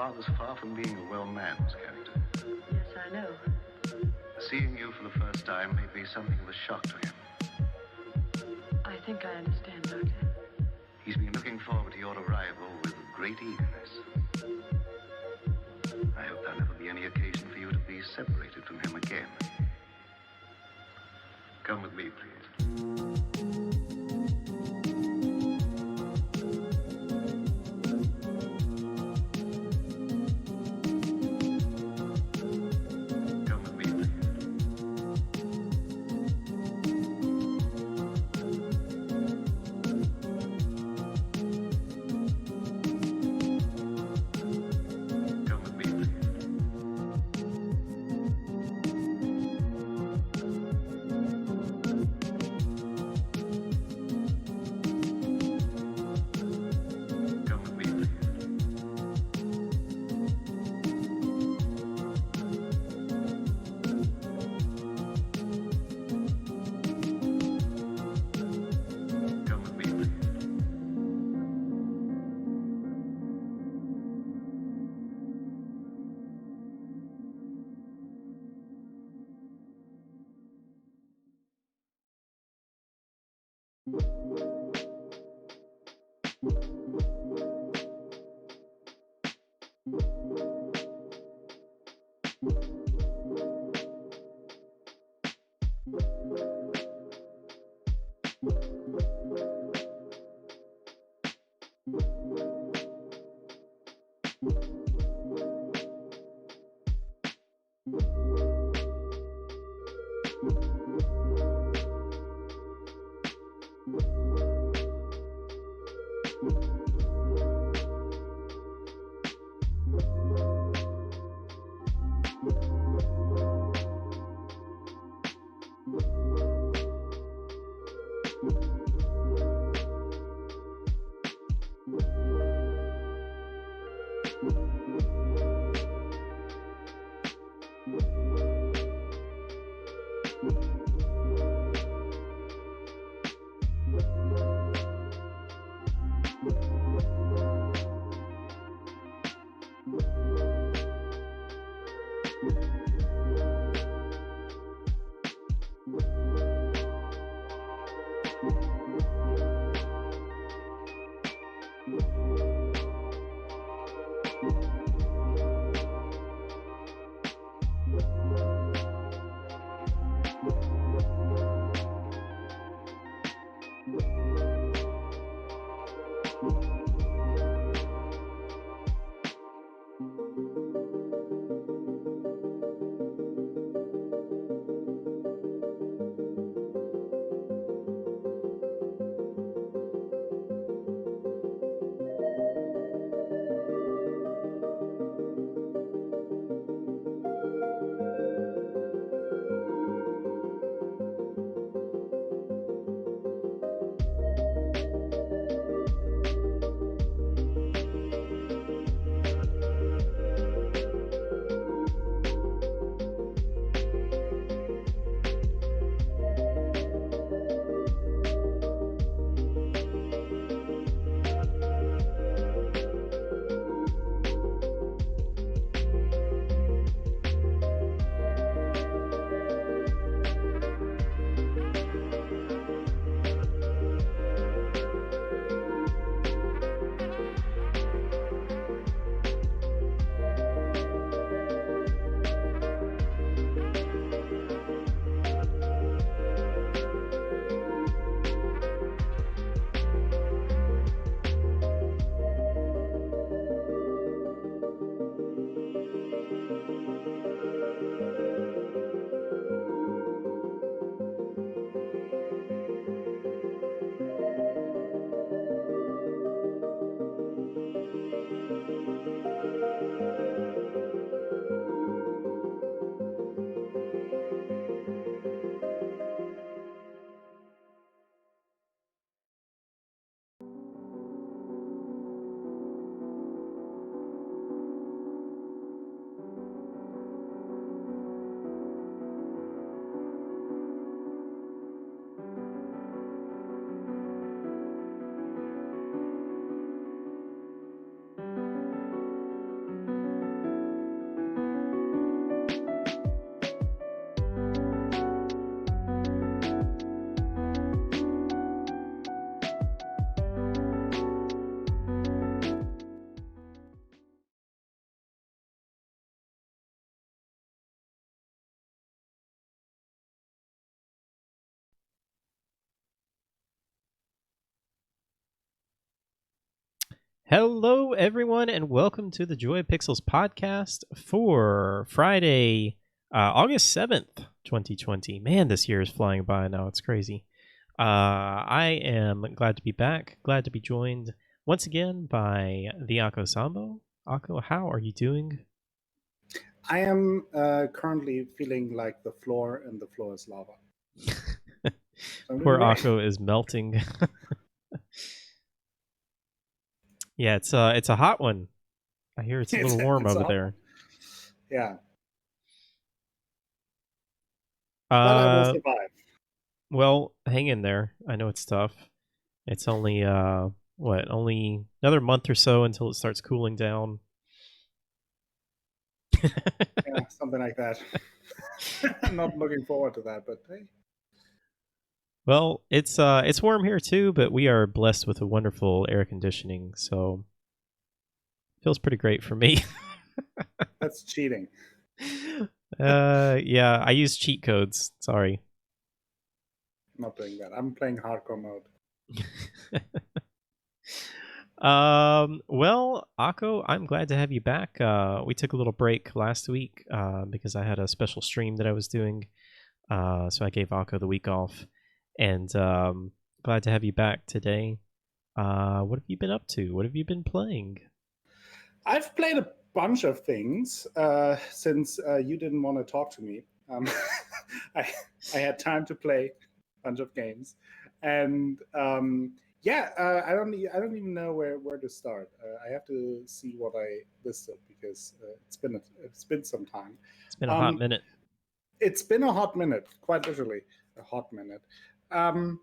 Father's far from being a well man's character. Yes, I know. Seeing you for the first time may be something of a shock to him. I think I understand, Doctor. He's been looking forward to your arrival with great eagerness. I hope there'll never be any occasion for you to be separated from him again. Come with me, please. Hello, everyone, and welcome to the Joy of Pixels podcast for Friday, August 7th, 2020. Man, this year is flying by now. It's crazy. I am glad to be back, glad to be joined once again by the Akko Sambo. Akko, how are you doing? I am currently feeling like the floor is lava. Poor Akko is melting. Yeah, it's a hot one. I hear it's a little warm over there. Yeah. But I will survive. Well, hang in there. I know it's tough. It's only only another month or so until it starts cooling down. Yeah, something like that. I'm not looking forward to that, but hey. Well, it's warm here too, but we are blessed with a wonderful air conditioning, so it feels pretty great for me. That's cheating. Yeah, I use cheat codes. Sorry. I'm not doing that. I'm playing hardcore mode. Well, Akko, I'm glad to have you back. We took a little break last week because I had a special stream that I was doing. So I gave Akko the week off. And glad to have you back today. What have you been up to? What have you been playing? I've played a bunch of things since you didn't want to talk to me. I had time to play a bunch of games, and I don't even know where to start. I have to see what I listed because it's been some time. It's been a hot minute. It's been a hot minute, quite literally a hot minute. So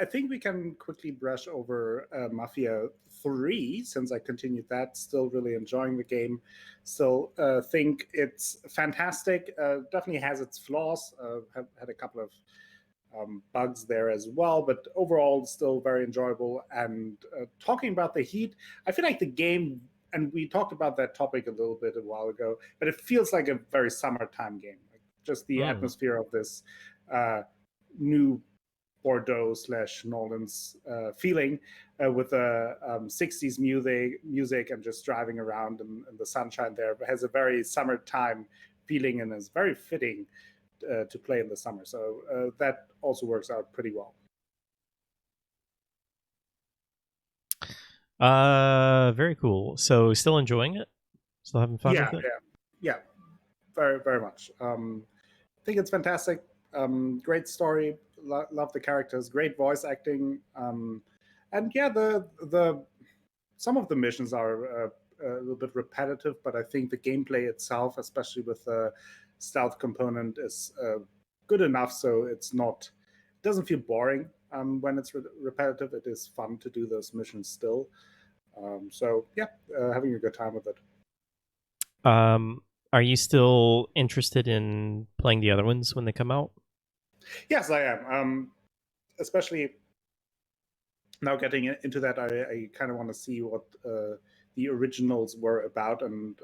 I think we can quickly brush over Mafia 3 since I continued that. Still really enjoying the game. Still think it's fantastic. Definitely has its flaws. Have had a couple of bugs there as well, but overall still very enjoyable. And talking about the heat, I feel like the game, and we talked about that topic a little bit a while ago, but it feels like a very summertime game. Like just the atmosphere of this new Bordeaux / Nolan's feeling with the 60s music and just driving around in the sunshine there. It has a very summertime feeling and is very fitting to play in the summer. So that also works out pretty well. Very cool. So still enjoying it? Still having fun with it? Yeah. Very, very much. I think it's fantastic. Great story. Love the characters. Great voice acting. And yeah, the some of the missions are a little bit repetitive, but I think the gameplay itself, especially with the stealth component, is good enough. So it doesn't feel boring when it's repetitive. It is fun to do those missions still. Having a good time with it. Are you still interested in playing the other ones when they come out? Yes, I am. Especially now getting into that, I kind of want to see what the originals were about, and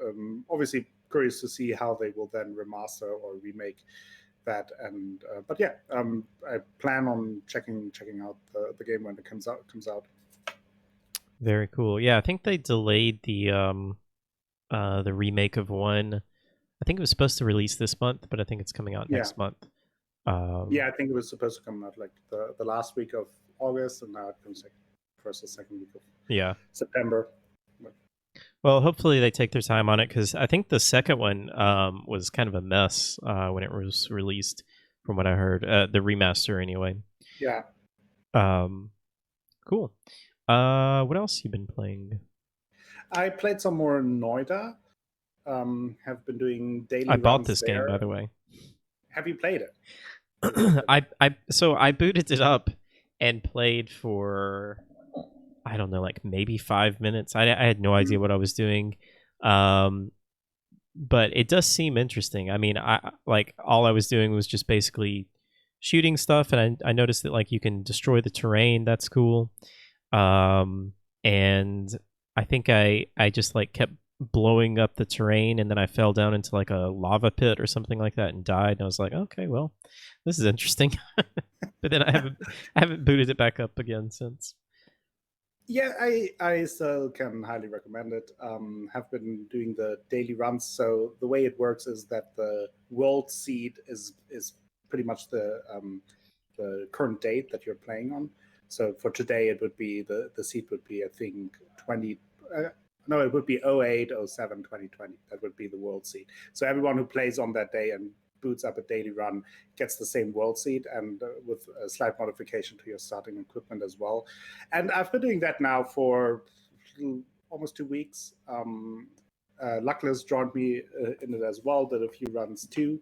obviously curious to see how they will then remaster or remake that. And I plan on checking out the game when it comes out. Very cool. Yeah, I think they delayed the remake of 1. I think it was supposed to release this month, but I think it's coming out next month. I think it was supposed to come out like the last week of August, and now it comes like first or second week of September. Well, hopefully they take their time on it, because I think the second one was kind of a mess when it was released, from what I heard. The remaster, anyway. Yeah. Cool. What else have you been playing? I played some more Noida. Have been doing daily. I bought this game, by the way. Have you played it? I booted it up and played for, I don't know, like maybe 5 minutes. I had no idea what I was doing, but it does seem interesting. I mean, all I was doing was just basically shooting stuff, and I noticed that like you can destroy the terrain. That's cool. And I think I just like kept blowing up the terrain, and then I fell down into like a lava pit or something like that and died. And I was like, okay, well, this is interesting. But then I haven't booted it back up again since. Yeah, I still can highly recommend it. Have been doing the daily runs. So the way it works is that the world seed is pretty much the current date that you're playing on. So for today, it would be the seed would be I think 20. No, it would be 08, 07, 2020. That would be the world seed. So everyone who plays on that day and boots up a daily run gets the same world seed and with a slight modification to your starting equipment as well. And I've been doing that now for almost 2 weeks. Luckless joined me in it as well, did a few runs too.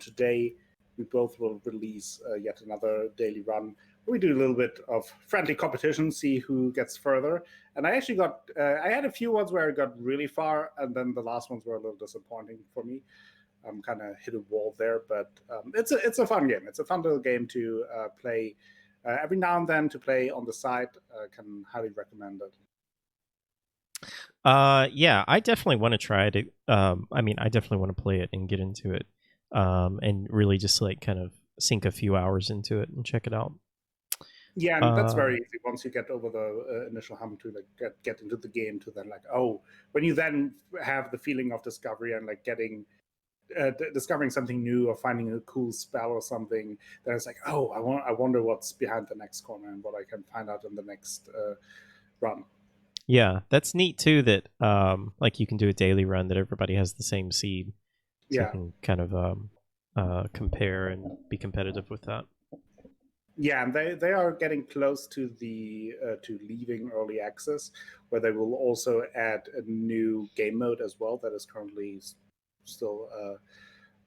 Today, we both will release yet another daily run. We do a little bit of friendly competition, see who gets further. And I actually I had a few ones where I got really far, and then the last ones were a little disappointing for me. Kind of hit a wall there, but it's a fun game. It's a fun little game to play every now and then to play on the side. Can highly recommend it. Yeah, I definitely want to try it. I mean, I definitely want to play it and get into it, and really just like kind of sink a few hours into it and check it out. Yeah, and that's very easy once you get over the initial hump to like get into the game. To then like, oh, when you then have the feeling of discovery and like getting discovering something new or finding a cool spell or something, then it's like, oh, I wonder what's behind the next corner and what I can find out in the next run. Yeah, that's neat too. That like you can do a daily run that everybody has the same seed, so you Yeah. can kind of compare and be competitive with that. Yeah, and they are getting close to the to leaving early access, where they will also add a new game mode as well that is currently still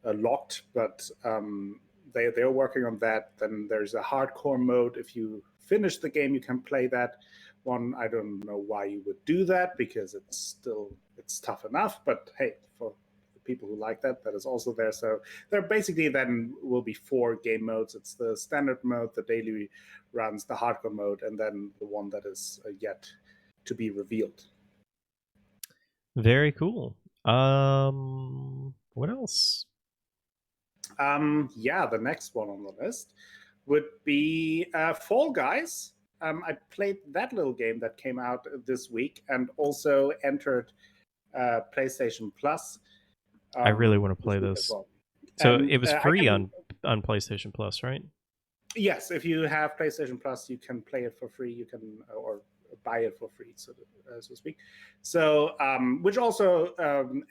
locked, but they're working on that. Then there's a hardcore mode. If you finish the game, you can play that one. I don't know why you would do that because it's tough enough. But hey, for the people who like that, that is also there. So there basically then will be 4 game modes. It's the standard mode, the daily runs, the hardcore mode, and then the one that is yet to be revealed. Very cool. What else? Yeah, the next one on the list would be Fall Guys. I played that little game that came out this week and also entered PlayStation Plus. I really want to play week as this. well. So And it was I free can, on PlayStation Plus, right? yes, if you have PlayStation Plus, you can play it for free. You can or buy it for free, so to speak. So, which also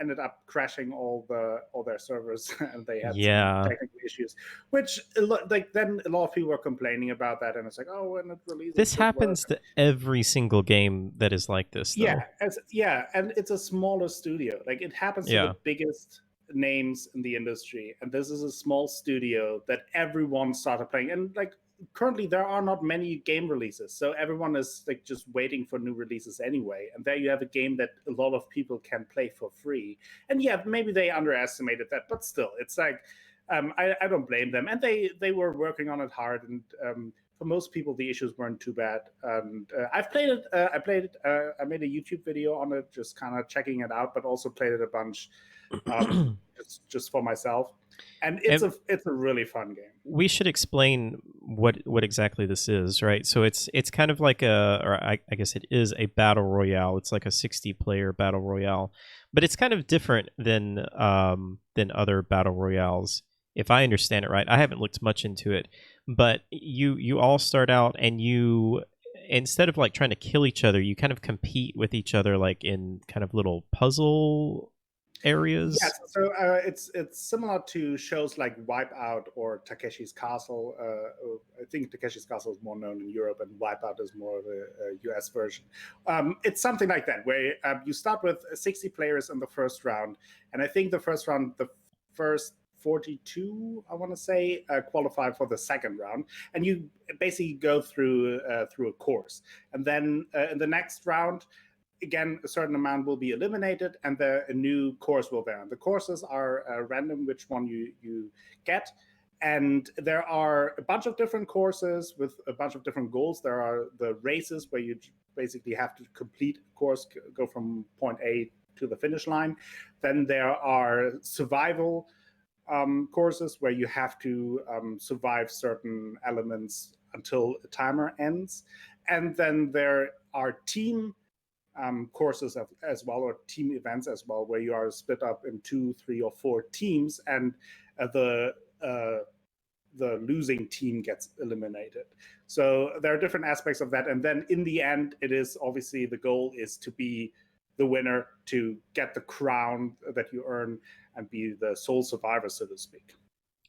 ended up crashing all their servers, and they had some Yeah, technical issues. Which like then a lot of people were complaining about that, and it's like, oh, when it releases, this it should work. happens to every single game that is like this, Yeah, though. and it's a smaller studio. Like it happens to Yeah, the biggest names in the industry, and this is a small studio that everyone started playing. And like currently, there are not many game releases, so everyone is like just waiting for new releases anyway. And there you have a game that a lot of people can play for free. And yeah, maybe they underestimated that, but still, it's like I don't blame them. And they were working on it hard, and for most people the issues weren't too bad. And I've played it. I made a YouTube video on it, just kind of checking it out, but also played it a bunch just for myself. And and it's a really fun game. we should explain what exactly this is, right? So it's kind of like I guess it is a battle royale. It's like a 60-player battle royale, but it's kind of different than other battle royales, if I understand it right. I haven't looked much into it, but you all start out and you, instead of like trying to kill each other, you kind of compete with each other like in kind of little puzzle areas. Yes, so it's similar to shows like Wipeout or Takeshi's Castle. I think Takeshi's Castle is more known in Europe, and Wipeout is more of a US version. It's something like that, where you start with 60 players in the first round, and I think the first 42, I want to say, qualify for the second round, and you basically go through a course, and then in the next round, again, a certain amount will be eliminated, and a new course will there. And the courses are random, which one you get. And there are a bunch of different courses with a bunch of different goals. There are the races where you basically have to complete a course, go from point A to the finish line. Then there are survival courses where you have to survive certain elements until a timer ends. And then there are team courses as well, or team events as well, where you are split up in 2, 3, or 4 teams, and the losing team gets eliminated. So there are different aspects of that. And then in the end, it is obviously the goal is to be the winner, to get the crown that you earn and be the sole survivor, so to speak.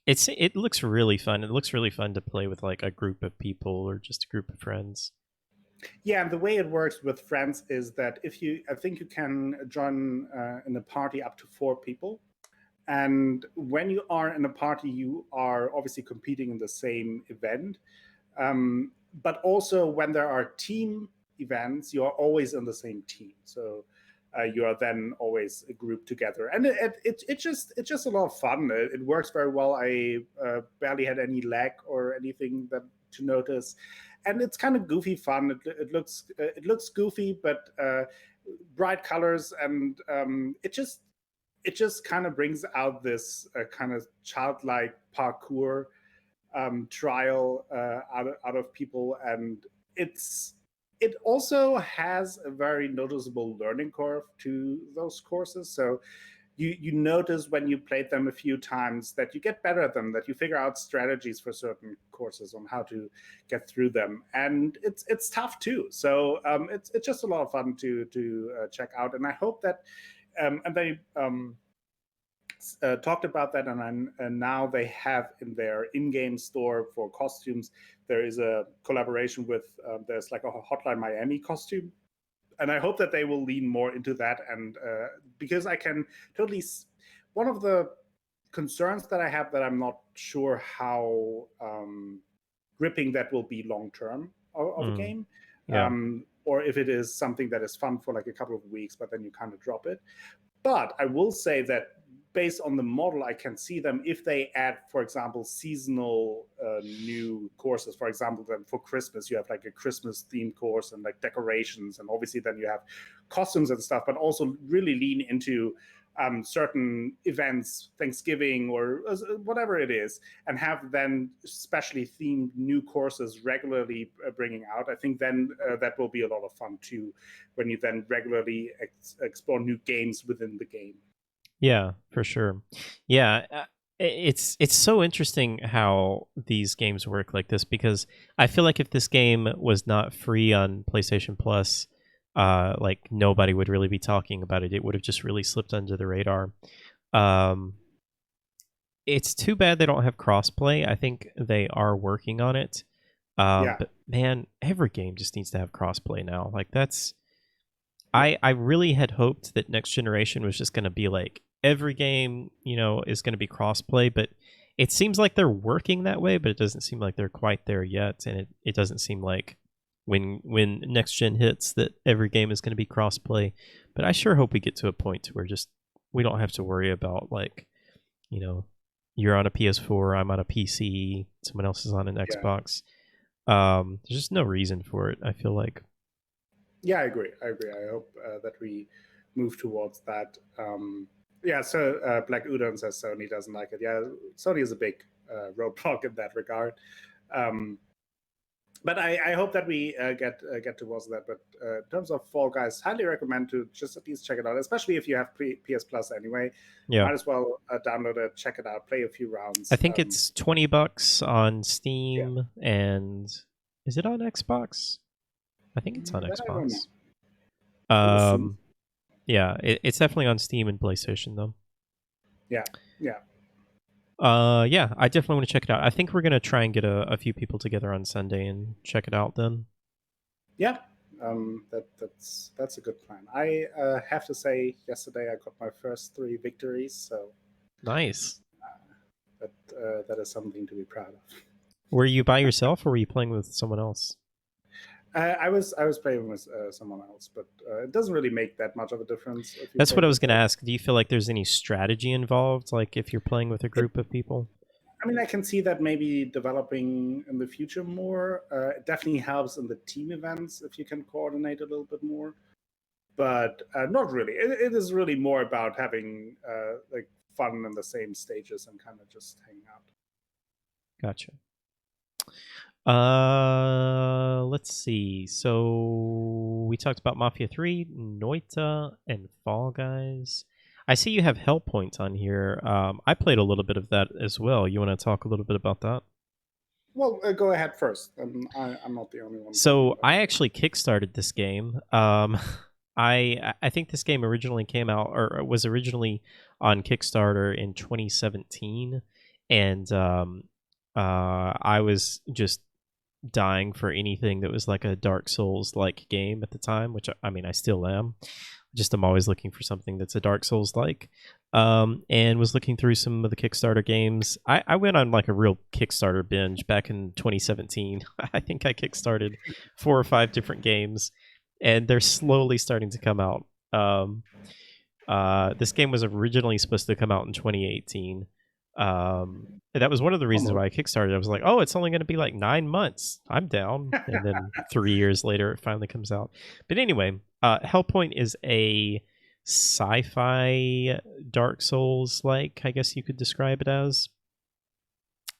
It looks really fun. It looks really fun to play with like a group of people or just a group of friends. Yeah, and the way it works with friends is that I think you can join in a party up to 4 people. And when you are in a party, you are obviously competing in the same event. But also when there are team events, you are always in the same team. So you are then always grouped together. And it's just a lot of fun. It works very well. I barely had any lag or anything to notice. And it's kind of goofy fun. It looks goofy, but bright colors, and it just kind of brings out this kind of childlike parkour trial out of people, and it also has a very noticeable learning curve to those courses. So you notice when you played them a few times that you get better at them, that you figure out strategies for certain courses on how to get through them, and it's tough too. So it's just a lot of fun to check out, and I hope that and they talked about that, and now they have in their in-game store for costumes, there is a collaboration with there's like a Hotline Miami costume, and I hope that they will lean more into that. And because I can totally, one of the concerns that I have, that I'm not sure how gripping that will be long term of a game. Yeah. Or if it is something that is fun for like a couple of weeks, but then you kind of drop it. But I will say that based on the model, I can see them, if they add, for example, seasonal new courses. For example, then for Christmas, you have like a Christmas themed course and like decorations, and obviously then you have costumes and stuff, but also really lean into certain events, Thanksgiving or whatever it is, and have then specially themed new courses regularly bringing out. I think then that will be a lot of fun too, when you then regularly explore new games within the game. Yeah, for sure. Yeah, it's so interesting how these games work like this, because I feel like if this game was not free on PlayStation Plus, like nobody would really be talking about it. It would have just really slipped under the radar. It's too bad they don't have crossplay. I think they are working on it. But man, every game just needs to have crossplay now. Like that's, I really had hoped that next generation was just going to be like every game, is going to be crossplay, but it seems like they're working that way, but it doesn't seem like they're quite there yet. And it doesn't seem like when next gen hits that every game is going to be crossplay. But I sure hope we get to a point where just we don't have to worry about like, you're on a PS4, I'm on a PC, someone else is on an Xbox. There's just no reason for it, I feel like. Yeah, I agree. I hope that we move towards that. So Black Udon says Sony doesn't like it. Yeah, Sony is a big roadblock in that regard. But I hope that we get towards that. But in terms of Fall Guys, highly recommend to just at least check it out, especially if you have PS Plus anyway. Yeah. Might as well download it, check it out, play a few rounds. I think it's $20 on Steam, and is it on Xbox? I think it's on Xbox. Yeah, it's definitely on Steam and PlayStation though. Yeah, I definitely want to check it out. I think we're gonna try and get a few people together on Sunday and check it out then. Yeah, that's a good plan. I have to say, yesterday I got my first 3 victories, so nice. That is something to be proud of. Were you by yourself or were you playing with someone else? I was playing with someone else, but it doesn't really make that much of a difference. That's what I was going to ask. Do you feel like there's any strategy involved, like if you're playing with a group of people? I mean, I can see that maybe developing in the future more. It definitely helps in the team events if you can coordinate a little bit more, but not really. It is really more about having like fun in the same stages and kind of just hanging out. Gotcha. Let's see. So we talked about Mafia 3, Noita, and Fall Guys. I see you have Hellpoint on here. I played a little bit of that as well. You want to talk a little bit about that? Well, go ahead first. I'm not the only one. So I actually kickstarted this game. I think this game originally came out or was originally on Kickstarter in 2017, and I was just dying for anything that was like a Dark Souls like game at the time, which I mean I still am. Just I'm always looking for something that's a Dark Souls like. And was looking through some of the Kickstarter games. I went on like a real Kickstarter binge back in 2017. I think I kickstarted 4 or 5 different games, and they're slowly starting to come out. This game was originally supposed to come out in 2018. That was one of the reasons why I kickstarted. I was like, oh, it's only going to be like 9 months. I'm down. And then 3 years later, it finally comes out. But anyway, Hellpoint is a sci-fi Dark Souls like, I guess you could describe it as.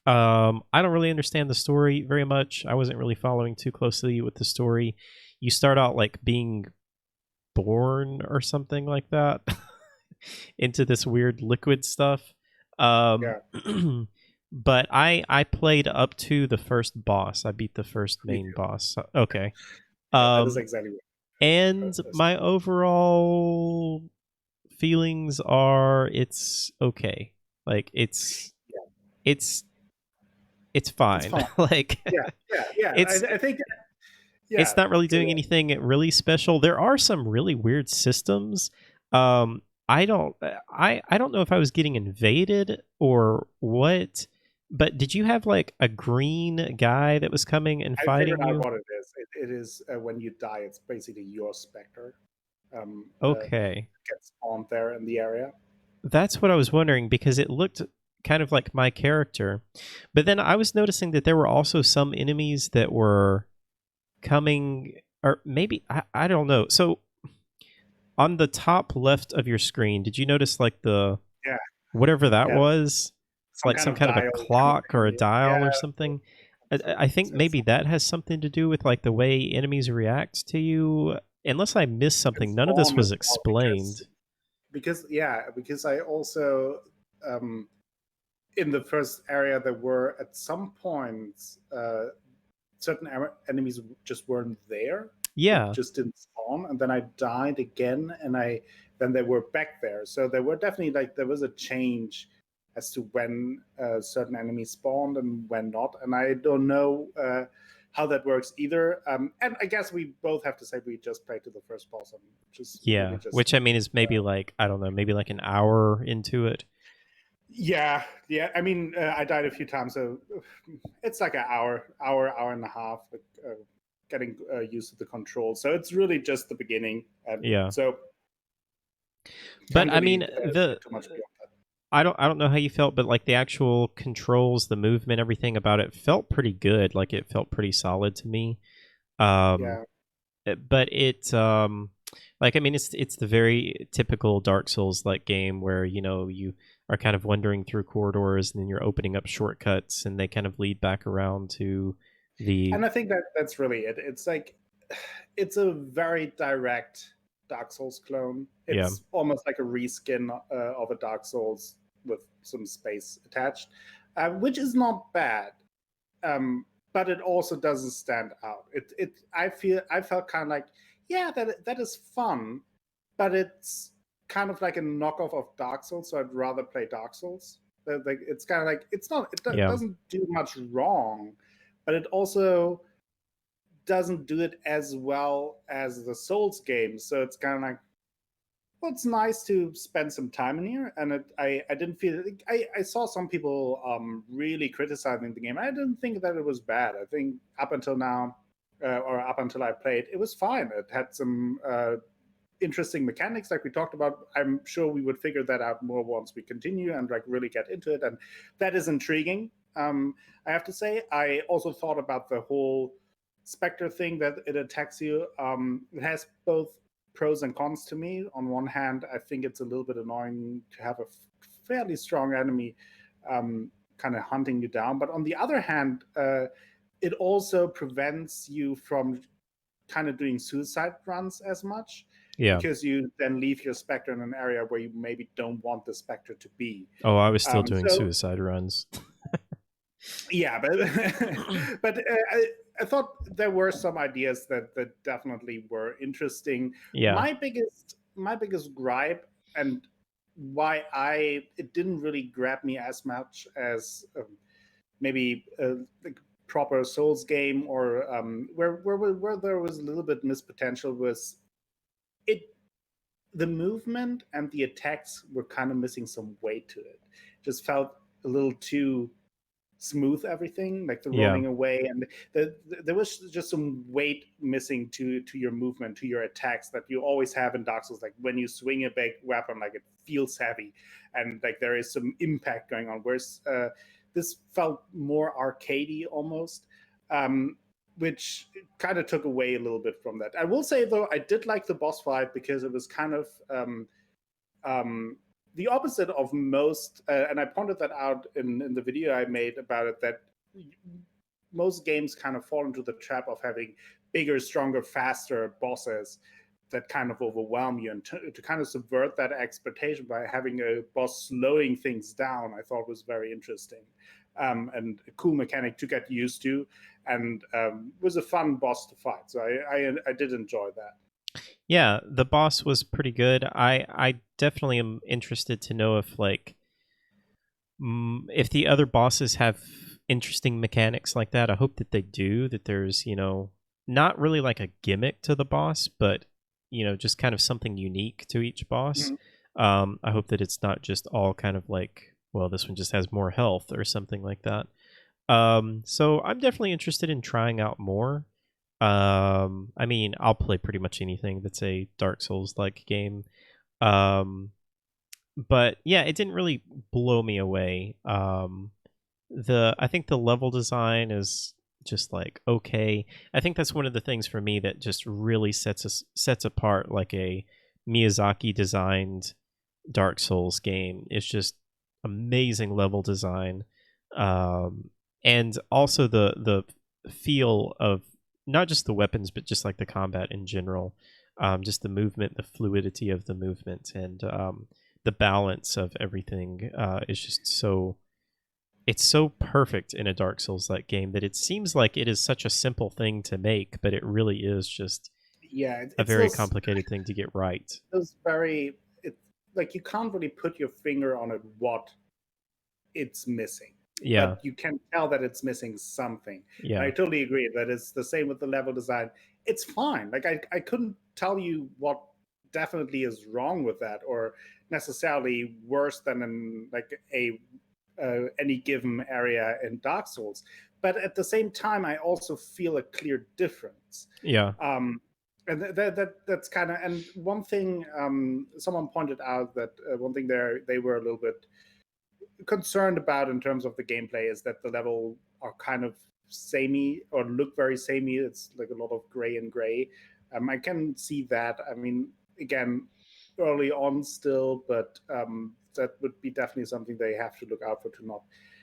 I don't really understand the story very much. I wasn't really following too closely with the story. You start out like being born or something like that into this weird liquid stuff. Yeah. But I played up to the first boss. I beat the first main boss. Okay. That is exactly what. And my overall feelings are it's okay. Like it's fine. Like Yeah. I think it's not really doing anything really special. There are some really weird systems. I don't know if I was getting invaded or what, but did you have like a green guy that was coming and fighting you? I figured out what it is. It is when you die, it's basically your specter. Okay. Gets spawned there in the area. That's what I was wondering, because it looked kind of like my character. But then I was noticing that there were also some enemies that were coming, or maybe, I don't know. So on the top left of your screen, did you notice like the whatever that was? It's like some kind of a clock or a dial or something. I think maybe that has something to do with like the way enemies react to you. Unless I missed something, none of this was explained. Because I also in the first area there were at some points certain enemies just weren't there. Yeah, just didn't spawn, and then I died again, and then they were back there. So there were definitely there was a change as to when certain enemies spawned and when not, and I don't know how that works either. And I guess we both have to say we just played to the first boss, and really which I mean is maybe like I don't know, maybe like an hour into it. Yeah. I mean, I died a few times, so it's like an hour and a half. Getting used to the controls, so it's really just the beginning. So, but I mean, I don't know how you felt, but like the actual controls, the movement, everything about it felt pretty good. Like it felt pretty solid to me. But it like I mean it's the very typical Dark Souls like game where you are kind of wandering through corridors and then you're opening up shortcuts and they kind of lead back around to the. And I think that's really it. It's like it's a very direct Dark Souls clone. It's almost like a reskin of a Dark Souls with some space attached, which is not bad. But it also doesn't stand out. I felt kind of like, that is fun, but it's kind of like a knockoff of Dark Souls. So I'd rather play Dark Souls. Like it's kind of like it doesn't do much wrong, but it also doesn't do it as well as the Souls games. So it's kind of like, well, it's nice to spend some time in here, and I didn't feel. I saw some people really criticizing the game. I didn't think that it was bad. I think up until now, or up until I played, it was fine. It had some interesting mechanics, like we talked about. I'm sure we would figure that out more once we continue and really get into it, and that is intriguing. I have to say, I also thought about the whole Spectre thing, that it attacks you. It has both pros and cons to me. On one hand, I think it's a little bit annoying to have a fairly strong enemy kind of hunting you down. But on the other hand, it also prevents you from kind of doing suicide runs as much, Yeah. because you then leave your Spectre in an area where you maybe don't want the Spectre to be. Oh, I was still doing So suicide runs. yeah, but but I thought there were some ideas that definitely were interesting. Yeah. My biggest gripe, and why it didn't really grab me as much as maybe like proper Souls game, or where there was a little bit missed potential, was it the movement and the attacks were kind of missing some weight to it. Just felt a little too smooth, everything, like the Yeah. rolling away, and there was just some weight missing to your movement, to your attacks, that you always have in Dark Souls. Like when you swing a big weapon, like it feels heavy, and like there is some impact going on, whereas this felt more arcadey almost, which kind of took away a little bit from that. I will say, though, I did like the boss fight, because it was kind of the opposite of most, and I pointed that out in the video I made about it, that most games kind of fall into the trap of having bigger, stronger, faster bosses that kind of overwhelm you, and to kind of subvert that expectation by having a boss slowing things down, I thought was very interesting, and a cool mechanic to get used to, and was a fun boss to fight. So I did enjoy that. Yeah, the boss was pretty good. I definitely am interested to know if if the other bosses have interesting mechanics like that. I hope that they do. That there's not really like a gimmick to the boss, but just kind of something unique to each boss. I hope that it's not just all kind of like, well, this one just has more health or something like that. So I'm definitely interested in trying out more. I mean, I'll play pretty much anything that's a Dark Souls like game. But yeah, it didn't really blow me away. I think the level design is just like okay. I think that's one of the things for me that just really sets apart like a Miyazaki designed Dark Souls game. It's just amazing level design, and also the feel of not just the weapons, but just like the combat in general, just the movement, the fluidity of the movement, and the balance of everything is just so. It's so perfect in a Dark Souls like game that it seems like it is such a simple thing to make, but it really is just a very complicated thing to get right. It's like you can't really put your finger on it what it's missing. Yeah. But you can tell that it's missing something. Yeah. And I totally agree that it's the same with the level design. It's fine. Like I couldn't tell you what definitely is wrong with that, or necessarily worse than in like any given area in Dark Souls. But at the same time, I also feel a clear difference. Yeah. And that's kind of, and one thing someone pointed out that one thing they were a little bit concerned about in terms of the gameplay is that the level are kind of samey, or look very samey. It's like a lot of gray and gray. I can see that. I mean, again, early on still, but that would be definitely something they have to look out for, to not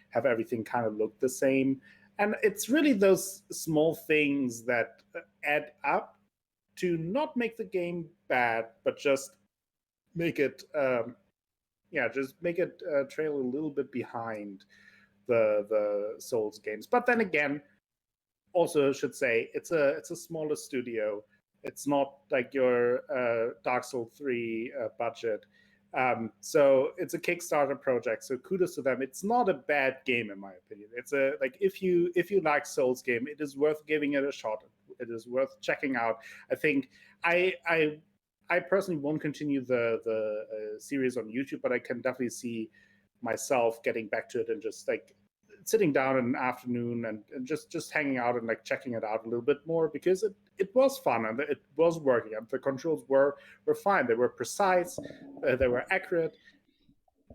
have everything kind of look the same. And it's really those small things that add up to not make the game bad, but just make it trail a little bit behind the Souls games. But then again, also should say it's a smaller studio. It's not like your Dark Souls 3 budget. So it's a Kickstarter project. So kudos to them. It's not a bad game in my opinion. It's if you like Souls game, it is worth giving it a shot. It is worth checking out. I think I personally won't continue the series on YouTube, but I can definitely see myself getting back to it and just like sitting down in an afternoon and just hanging out and like checking it out a little bit more, because it was fun and it was working and the controls were fine. They were precise, they were accurate.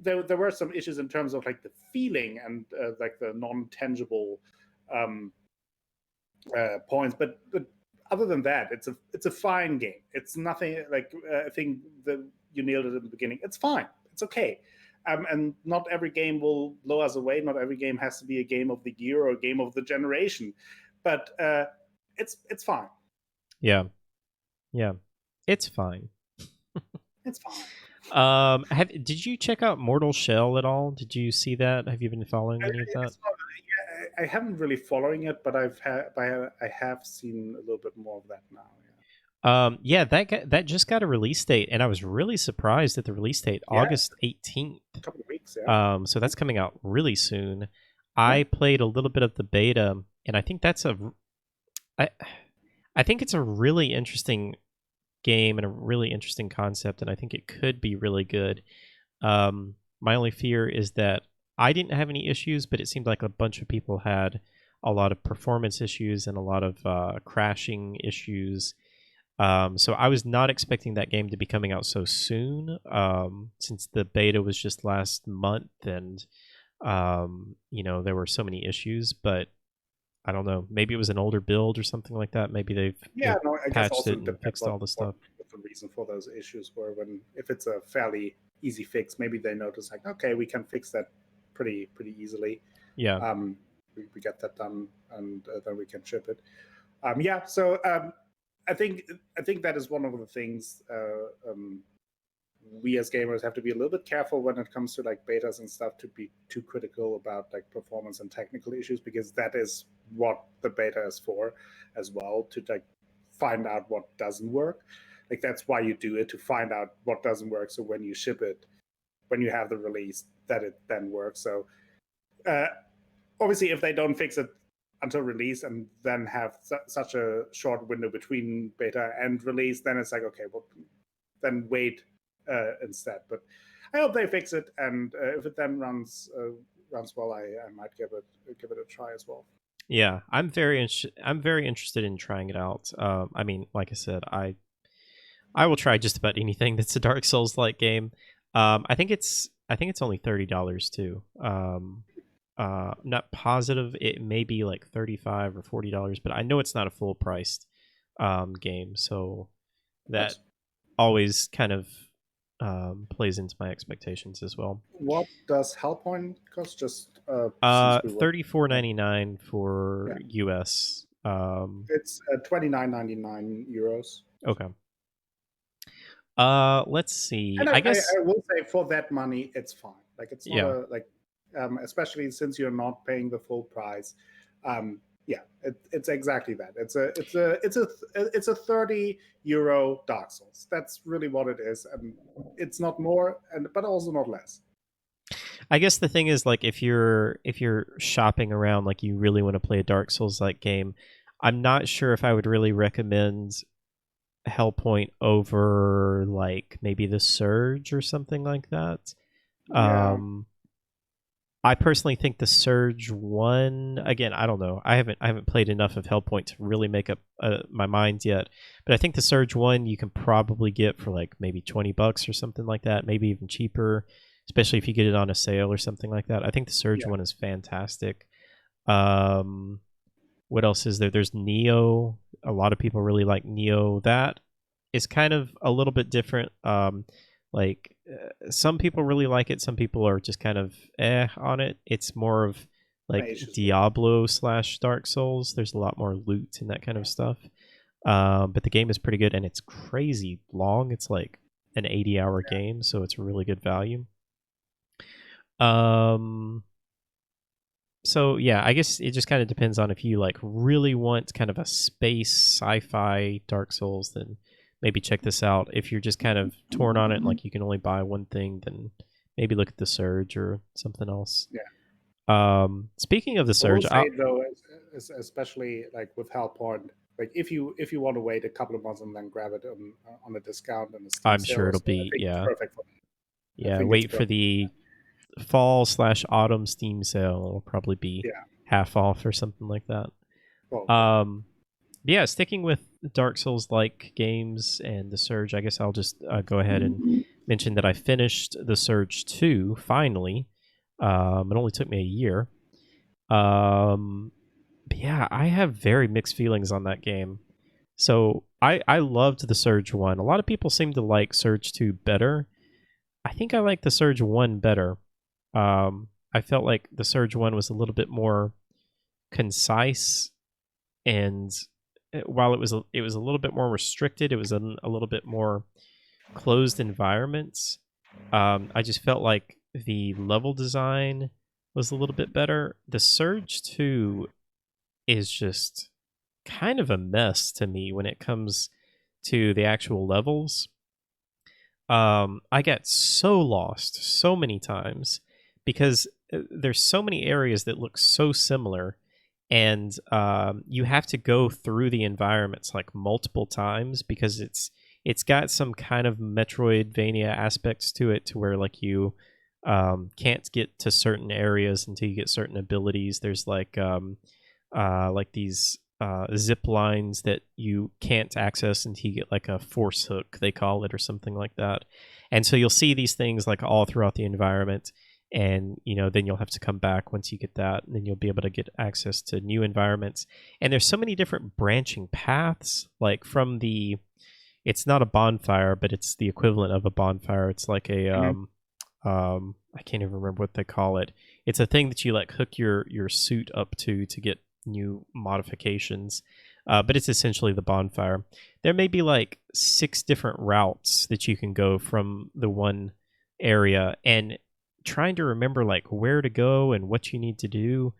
There were some issues in terms of like the feeling and like the non-tangible points, but other than that, it's a fine game. It's nothing like I think that you nailed it in the beginning. It's fine. It's okay. And not every game will blow us away. Not every game has to be a game of the year or a game of the generation. but it's fine. Yeah. It's fine. It's fine. Did you check out Mortal Shell at all? Did you see that? Have you been following any of that? I haven't really following it, but I have seen a little bit more of that now. Yeah, that just got a release date, and I was really surprised at the release date, August 18th. A couple of weeks, yeah. So that's coming out really soon. I played a little bit of the beta, and I think I think it's a really interesting game and a really interesting concept, and I think it could be really good. My only fear is that I didn't have any issues, but it seemed like a bunch of people had a lot of performance issues and a lot of crashing issues. So I was not expecting that game to be coming out so soon, since the beta was just last month, and there were so many issues. But I don't know. Maybe it was an older build or something like that. Maybe they've I guess patched also it and fixed all the stuff. What the reason for those issues were, if it's a fairly easy fix, maybe they notice like, okay, we can fix that pretty easily. Yeah. We get that done, and then we can ship it. So I think that is one of the things we as gamers have to be a little bit careful when it comes to like betas and stuff, to be too critical about like performance and technical issues, because that is what the beta is for as well, to like find out what doesn't work. Like that's why you do it, to find out what doesn't work, so when you ship it, when you have the release, that it then works. So obviously if they don't fix it until release and then have such a short window between beta and release, then it's like, okay, well, then wait instead. But I hope they fix it, and if it then runs well, I might give it a try as well. Yeah, I'm very interested in trying it out. I mean, like I said, I will try just about anything that's a Dark Souls like game. I think it's only $30 too. Not positive. It may be like $35 or $40, but I know it's not a full priced game, so that always kind of plays into my expectations as well. What does Hellpoint cost? Just $34.99 for US. It's €29.99. Okay. Let's see. And I guess I will say, for that money, it's fine. Like it's not especially since you're not paying the full price. It's exactly that. It's a €30 Dark Souls. That's really what it is, and it's not more, but also not less. I guess the thing is, like, if you're shopping around, like you really want to play a Dark Souls like game, I'm not sure if I would really recommend Hellpoint over like maybe the Surge or something like that. Yeah. I personally think the Surge 1, again, I don't know. I haven't played enough of Hellpoint to really make up my mind yet. But I think the Surge 1 you can probably get for like maybe $20 or something like that, maybe even cheaper, especially if you get it on a sale or something like that. I think the Surge 1 is fantastic. What else is there? There's Neo. A lot of people really like Neo. That is kind of a little bit different. Some people really like it. Some people are just kind of on it. It's more of like Diablo / Dark Souls. There's a lot more loot and that kind of stuff. But the game is pretty good, and it's crazy long. It's like an 80-hour game, so it's a really good value. So yeah, I guess it just kind of depends on if you like really want kind of a space sci-fi Dark Souls, then maybe check this out. If you're just kind of torn on it and like you can only buy one thing, then maybe look at the Surge or something else. Yeah. Speaking of the Surge, though, especially like with Hellpoint, like if you want to wait a couple of months and then grab it on a discount, and I'm sure it'll be perfect for that. Yeah, wait for the fall / autumn Steam sale. It'll probably be half off or something like that. Well, yeah, sticking with Dark Souls like games and the Surge, I guess I'll just go ahead and mention that I finished the Surge 2 finally. It only took me a year. But yeah, I have very mixed feelings on that game. So I loved the Surge 1. A lot of people seem to like Surge 2 better. I think I like the Surge 1 better. I felt like the Surge 1 was a little bit more concise and while it was a little bit more restricted, it was a little bit more closed environments. I just felt like the level design was a little bit better. The Surge 2 is just kind of a mess to me when it comes to the actual levels. I got so lost so many times because there's so many areas that look so similar, and you have to go through the environments like multiple times because it's got some kind of Metroidvania aspects to it, to where like you can't get to certain areas until you get certain abilities. There's like these zip lines that you can't access until you get like a force hook, they call it, or something like that. And so you'll see these things like all throughout the environment, and then you'll have to come back once you get that, and then you'll be able to get access to new environments. And there's so many different branching paths, like from the, it's not a bonfire, but it's the equivalent of a bonfire. It's like a I can't even remember what they call it. It's a thing that you like hook your suit up to get new modifications, but it's essentially the bonfire. There may be like 6 different routes that you can go from the one area, and trying to remember like where to go and what you need to do.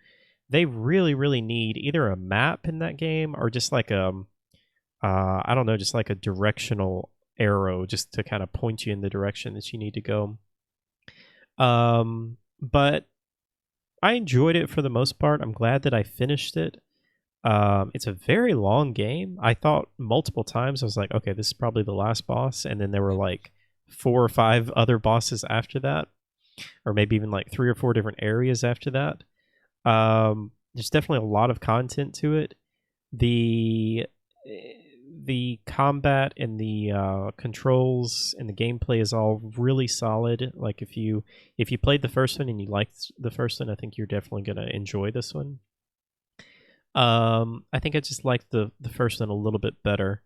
They really need either a map in that game or just like I don't know, just like a directional arrow just to kind of point you in the direction that you need to go. But I enjoyed it for the most part. I'm glad that I finished it. It's a very long game. I thought multiple times, I was like, okay, this is probably the last boss. And then there were like 4 or 5 other bosses after that, or maybe even like 3 or 4 different areas after that. There's definitely a lot of content to it. The combat and the controls and the gameplay is all really solid. Like if you played the first one and you liked the first one, I think you're definitely going to enjoy this one. I think I just liked the first one a little bit better.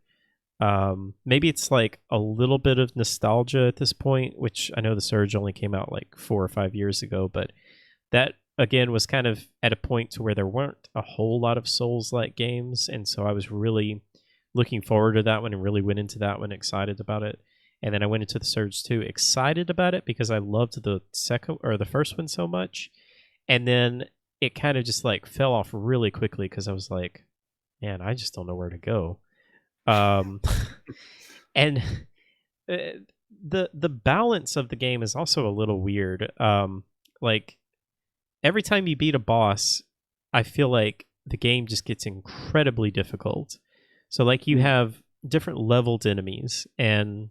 Maybe it's like a little bit of nostalgia at this point, which I know the Surge only came out like 4 or 5 years ago, but that again was kind of at a point to where there weren't a whole lot of Souls-like games, and so I was really looking forward to that one and really went into that one excited about it. And then I went into the Surge 2 excited about it because I loved the first one so much. And then it kind of just like fell off really quickly because I was like, man, I just don't know where to go. And the balance of the game is also a little weird. Like every time you beat a boss, I feel like the game just gets incredibly difficult. So like you have different leveled enemies, and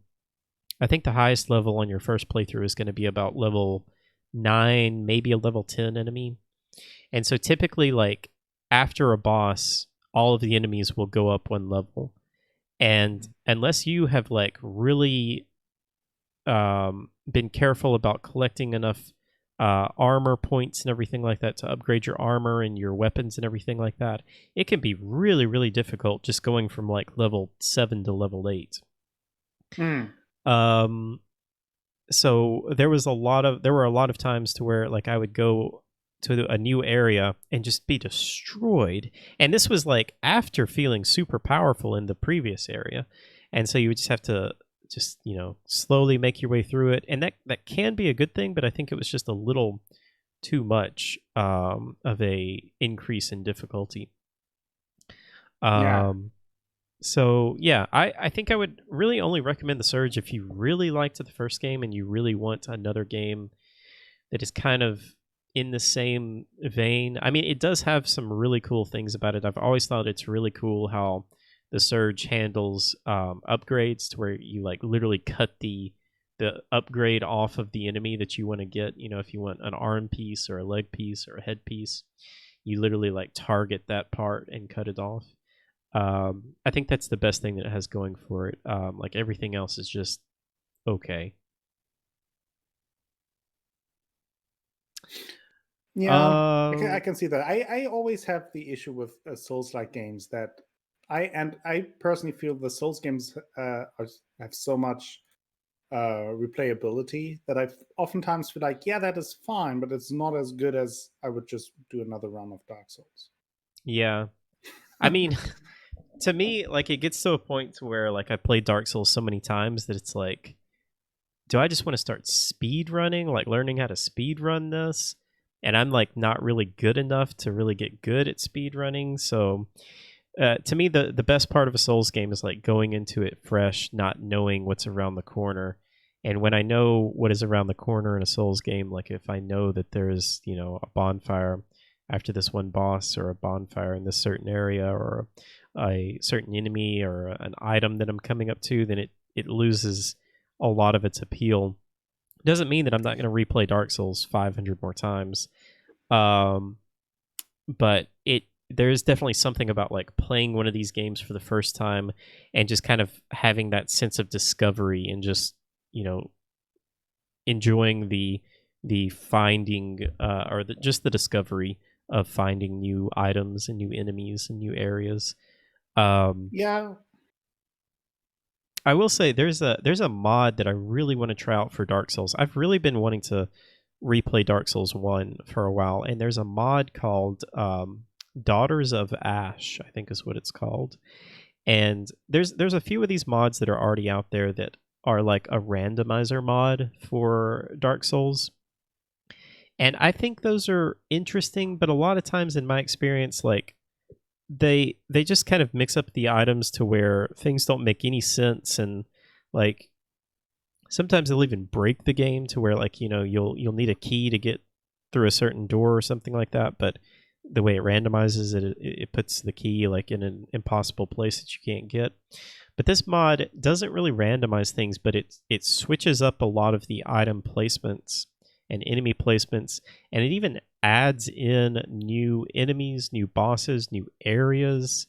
I think the highest level on your first playthrough is going to be about level 9, maybe a level 10 enemy. And so typically like after a boss, all of the enemies will go up 1 level. And unless you have like really been careful about collecting enough armor points and everything like that to upgrade your armor and your weapons and everything like that, it can be really difficult just going from like level 7 to level 8. So there were a lot of times to where like I would go to a new area and just be destroyed, and this was like after feeling super powerful in the previous area. And so you would just have to slowly make your way through it, and that can be a good thing, but I think it was just a little too much of a increase in difficulty. So yeah, I think I would really only recommend the Surge if you really liked the first game and you really want another game that is kind of in the same vein. I mean, it does have some really cool things about it. I've always thought it's really cool how the Surge handles upgrades to where you like literally cut the upgrade off of the enemy that you want to get. If you want an arm piece or a leg piece or a head piece, you literally like target that part and cut it off. I think that's the best thing that it has going for it. Like everything else is just okay. Yeah, I can see that. I always have the issue with Souls-like games that I personally feel the Souls games have so much replayability that I've oftentimes feel like, yeah, that is fine, but it's not as good as I would just do another run of Dark Souls. Yeah. I mean, to me, like it gets to a point to where like I played Dark Souls so many times that it's like, do I just want to start speed running, like learning how to speed run this? And I'm like not really good enough to really get good at speed running. So to me, the best part of a Souls game is like going into it fresh, not knowing what's around the corner. And when I know what is around the corner in a Souls game, like if I know that there's, you know, a bonfire after this one boss, or a bonfire in this certain area, or a certain enemy, or an item that I'm coming up to, then it loses a lot of its appeal. Doesn't mean that I'm not going to replay Dark Souls 500 more times, but there's definitely something about like playing one of these games for the first time and just kind of having that sense of discovery and just, you know, enjoying the finding or just the discovery of finding new items and new enemies and new areas. Yeah. I will say there's a mod that I really want to try out for Dark Souls. I've really been wanting to replay Dark Souls 1 for a while, and there's a mod called Daughters of Ash, I think is what it's called. And there's a few of these mods that are already out there that are like a randomizer mod for Dark Souls. And I think those are interesting, but a lot of times in my experience, like they just kind of mix up the items to where things don't make any sense, and like sometimes they'll even break the game to where like, you know, you'll need a key to get through a certain door or something like that, but the way it randomizes it puts the key like in an impossible place that you can't get. But this mod doesn't really randomize things, but it switches up a lot of the item placements and enemy placements, and it even adds in new enemies, new bosses, new areas,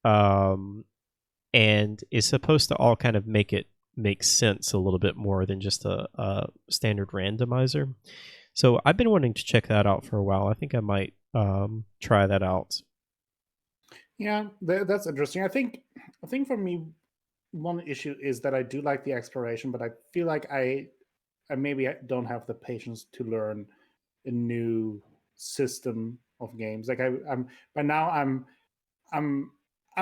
and is supposed to all kind of make it make sense a little bit more than just a standard randomizer. So I've been wanting to check that out for a while. I think I might try that out. Yeah, that's interesting. I think for me, one issue is that I do like the exploration, but I feel like I maybe don't have the patience to learn a new system of games. Like I'm by now I'm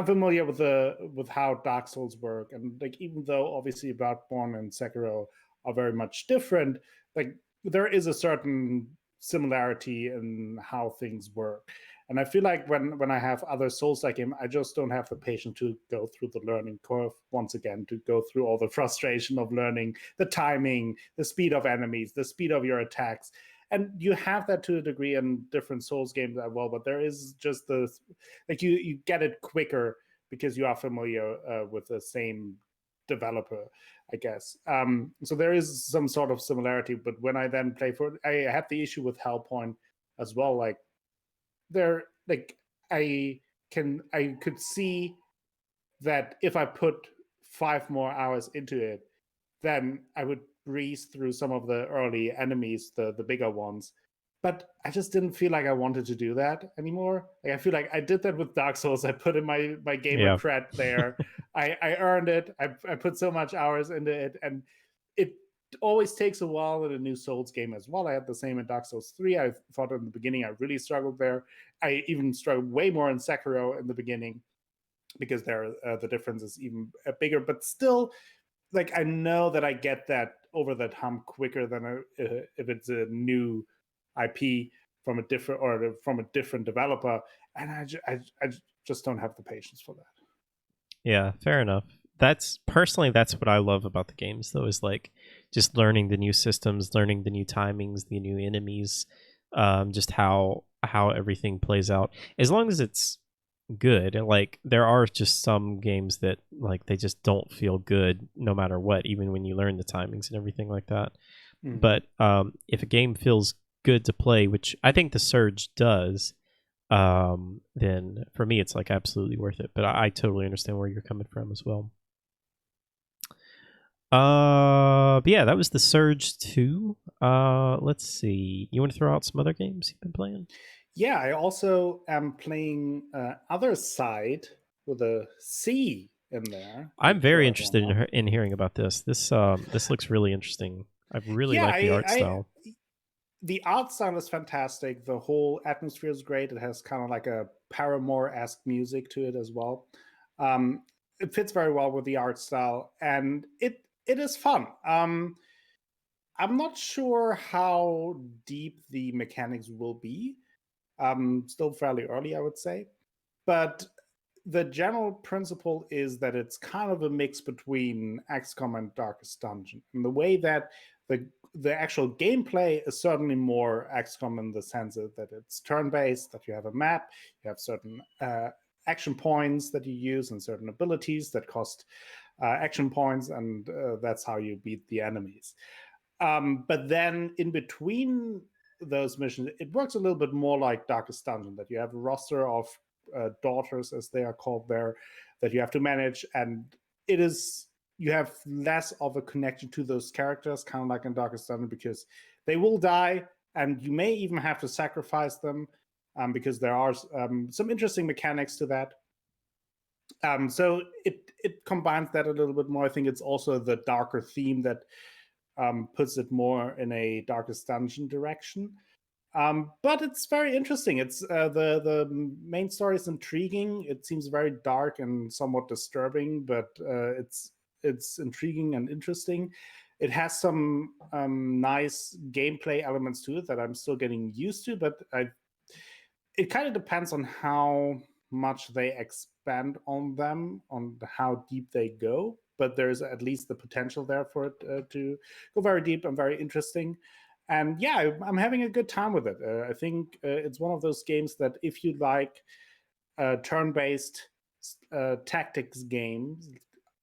familiar with how Dark Souls work, and like even though obviously Bloodborne and Sekiro are very much different, like there is a certain similarity in how things work. And I feel like when I have other Souls-like games, I just don't have the patience to go through the learning curve once again, to go through all the frustration of learning the timing, the speed of enemies, the speed of your attacks. And you have that to a degree in different Souls games as well, but there is just the like you get it quicker because you are familiar with the same developer, I guess. So there is some sort of similarity. But when I then play I had the issue with Hellpoint as well. Like there, like I could see that if I put 5 more hours into it, then I would breeze through some of the early enemies, the bigger ones. But I just didn't feel like I wanted to do that anymore. Like I feel like I did that with Dark Souls. I put in my gamer cred there. I earned it. I put so much hours into it, and it always takes a while in a new Souls game as well. I had the same in Dark Souls 3. I thought in the beginning I really struggled there. I even struggled way more in Sekiro in the beginning because there the difference is even bigger. But still, like I know that I get that over that hump quicker than if it's a new IP from a different developer, and I just don't have the patience for that. Yeah, fair enough. That's what I love about the games though, is like just learning the new systems, learning the new timings, the new enemies, just how everything plays out. As long as it's good. Like there are just some games that like they just don't feel good no matter what, even when you learn the timings and everything like that. But if a game feels good to play, which I think the Surge does, then for me it's like absolutely worth it. But I totally understand where you're coming from as well. But yeah, that was the Surge 2. Let's see. You want to throw out some other games you've been playing? Yeah, I also am playing Other Side with a C in there. I'm very interested in hearing about this. This looks really interesting. I really like the art style. the art style is fantastic. The whole atmosphere is great. It has kind of like a Paramore-esque music to it as well. It fits very well with the art style, and it is fun. I'm not sure how deep the mechanics will be. Still fairly early, I would say. But the general principle is that it's kind of a mix between XCOM and Darkest Dungeon. And the way that the actual gameplay is certainly more XCOM in the sense that it's turn-based, that you have a map, you have certain action points that you use and certain abilities that cost action points, and that's how you beat the enemies. But then in between those missions, it works a little bit more like Darkest Dungeon, that you have a roster of daughters, as they are called there, that you have to manage, and you have less of a connection to those characters, kind of like in Darkest Dungeon, because they will die, and you may even have to sacrifice them, because there are some interesting mechanics to that. So it combines that a little bit more. I think it's also the darker theme that puts it more in a Darkest Dungeon direction. But it's very interesting. It's the main story is intriguing. It seems very dark and somewhat disturbing, but it's intriguing and interesting. It has some nice gameplay elements to it that I'm still getting used to, but it kind of depends on how much they expand on them, on how deep they go. But there's at least the potential there for it to go very deep and very interesting. And yeah, I'm having a good time with it. I think it's one of those games that if you like turn-based tactics games,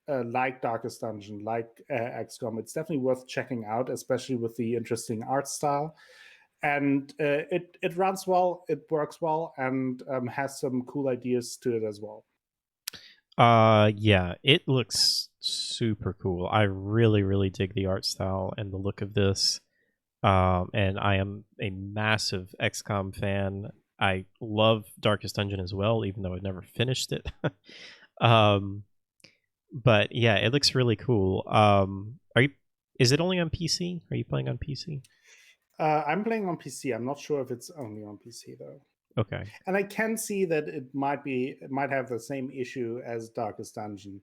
like Darkest Dungeon, like XCOM, it's definitely worth checking out, especially with the interesting art style. And it runs well, it works well, and has some cool ideas to it as well. Yeah, it looks super cool. I really, really dig the art style and the look of this. And I am a massive XCOM fan. I love Darkest Dungeon as well, even though I never finished it. But yeah, it looks really cool. Is it only on PC? Are you playing on PC? I'm playing on PC. I'm not sure if it's only on PC though. Okay. And I can see that it might have the same issue as Darkest Dungeon,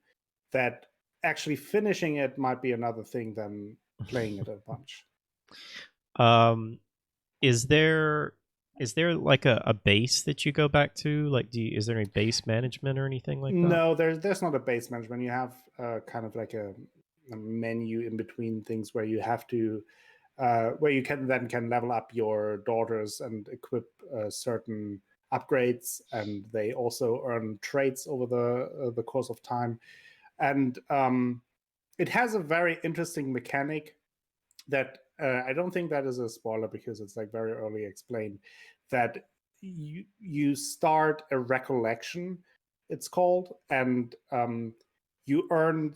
that actually finishing it might be another thing than playing it a bunch. Is there like a base that you go back to? Like, is there any base management or anything like that? No, there's not a base management. You have kind of like a menu in between things where you have to where you can level up your daughters and equip certain upgrades, and they also earn traits over the course of time. And it has a very interesting mechanic that I don't think that is a spoiler because it's like very early explained, that you start a recollection, it's called, and you earn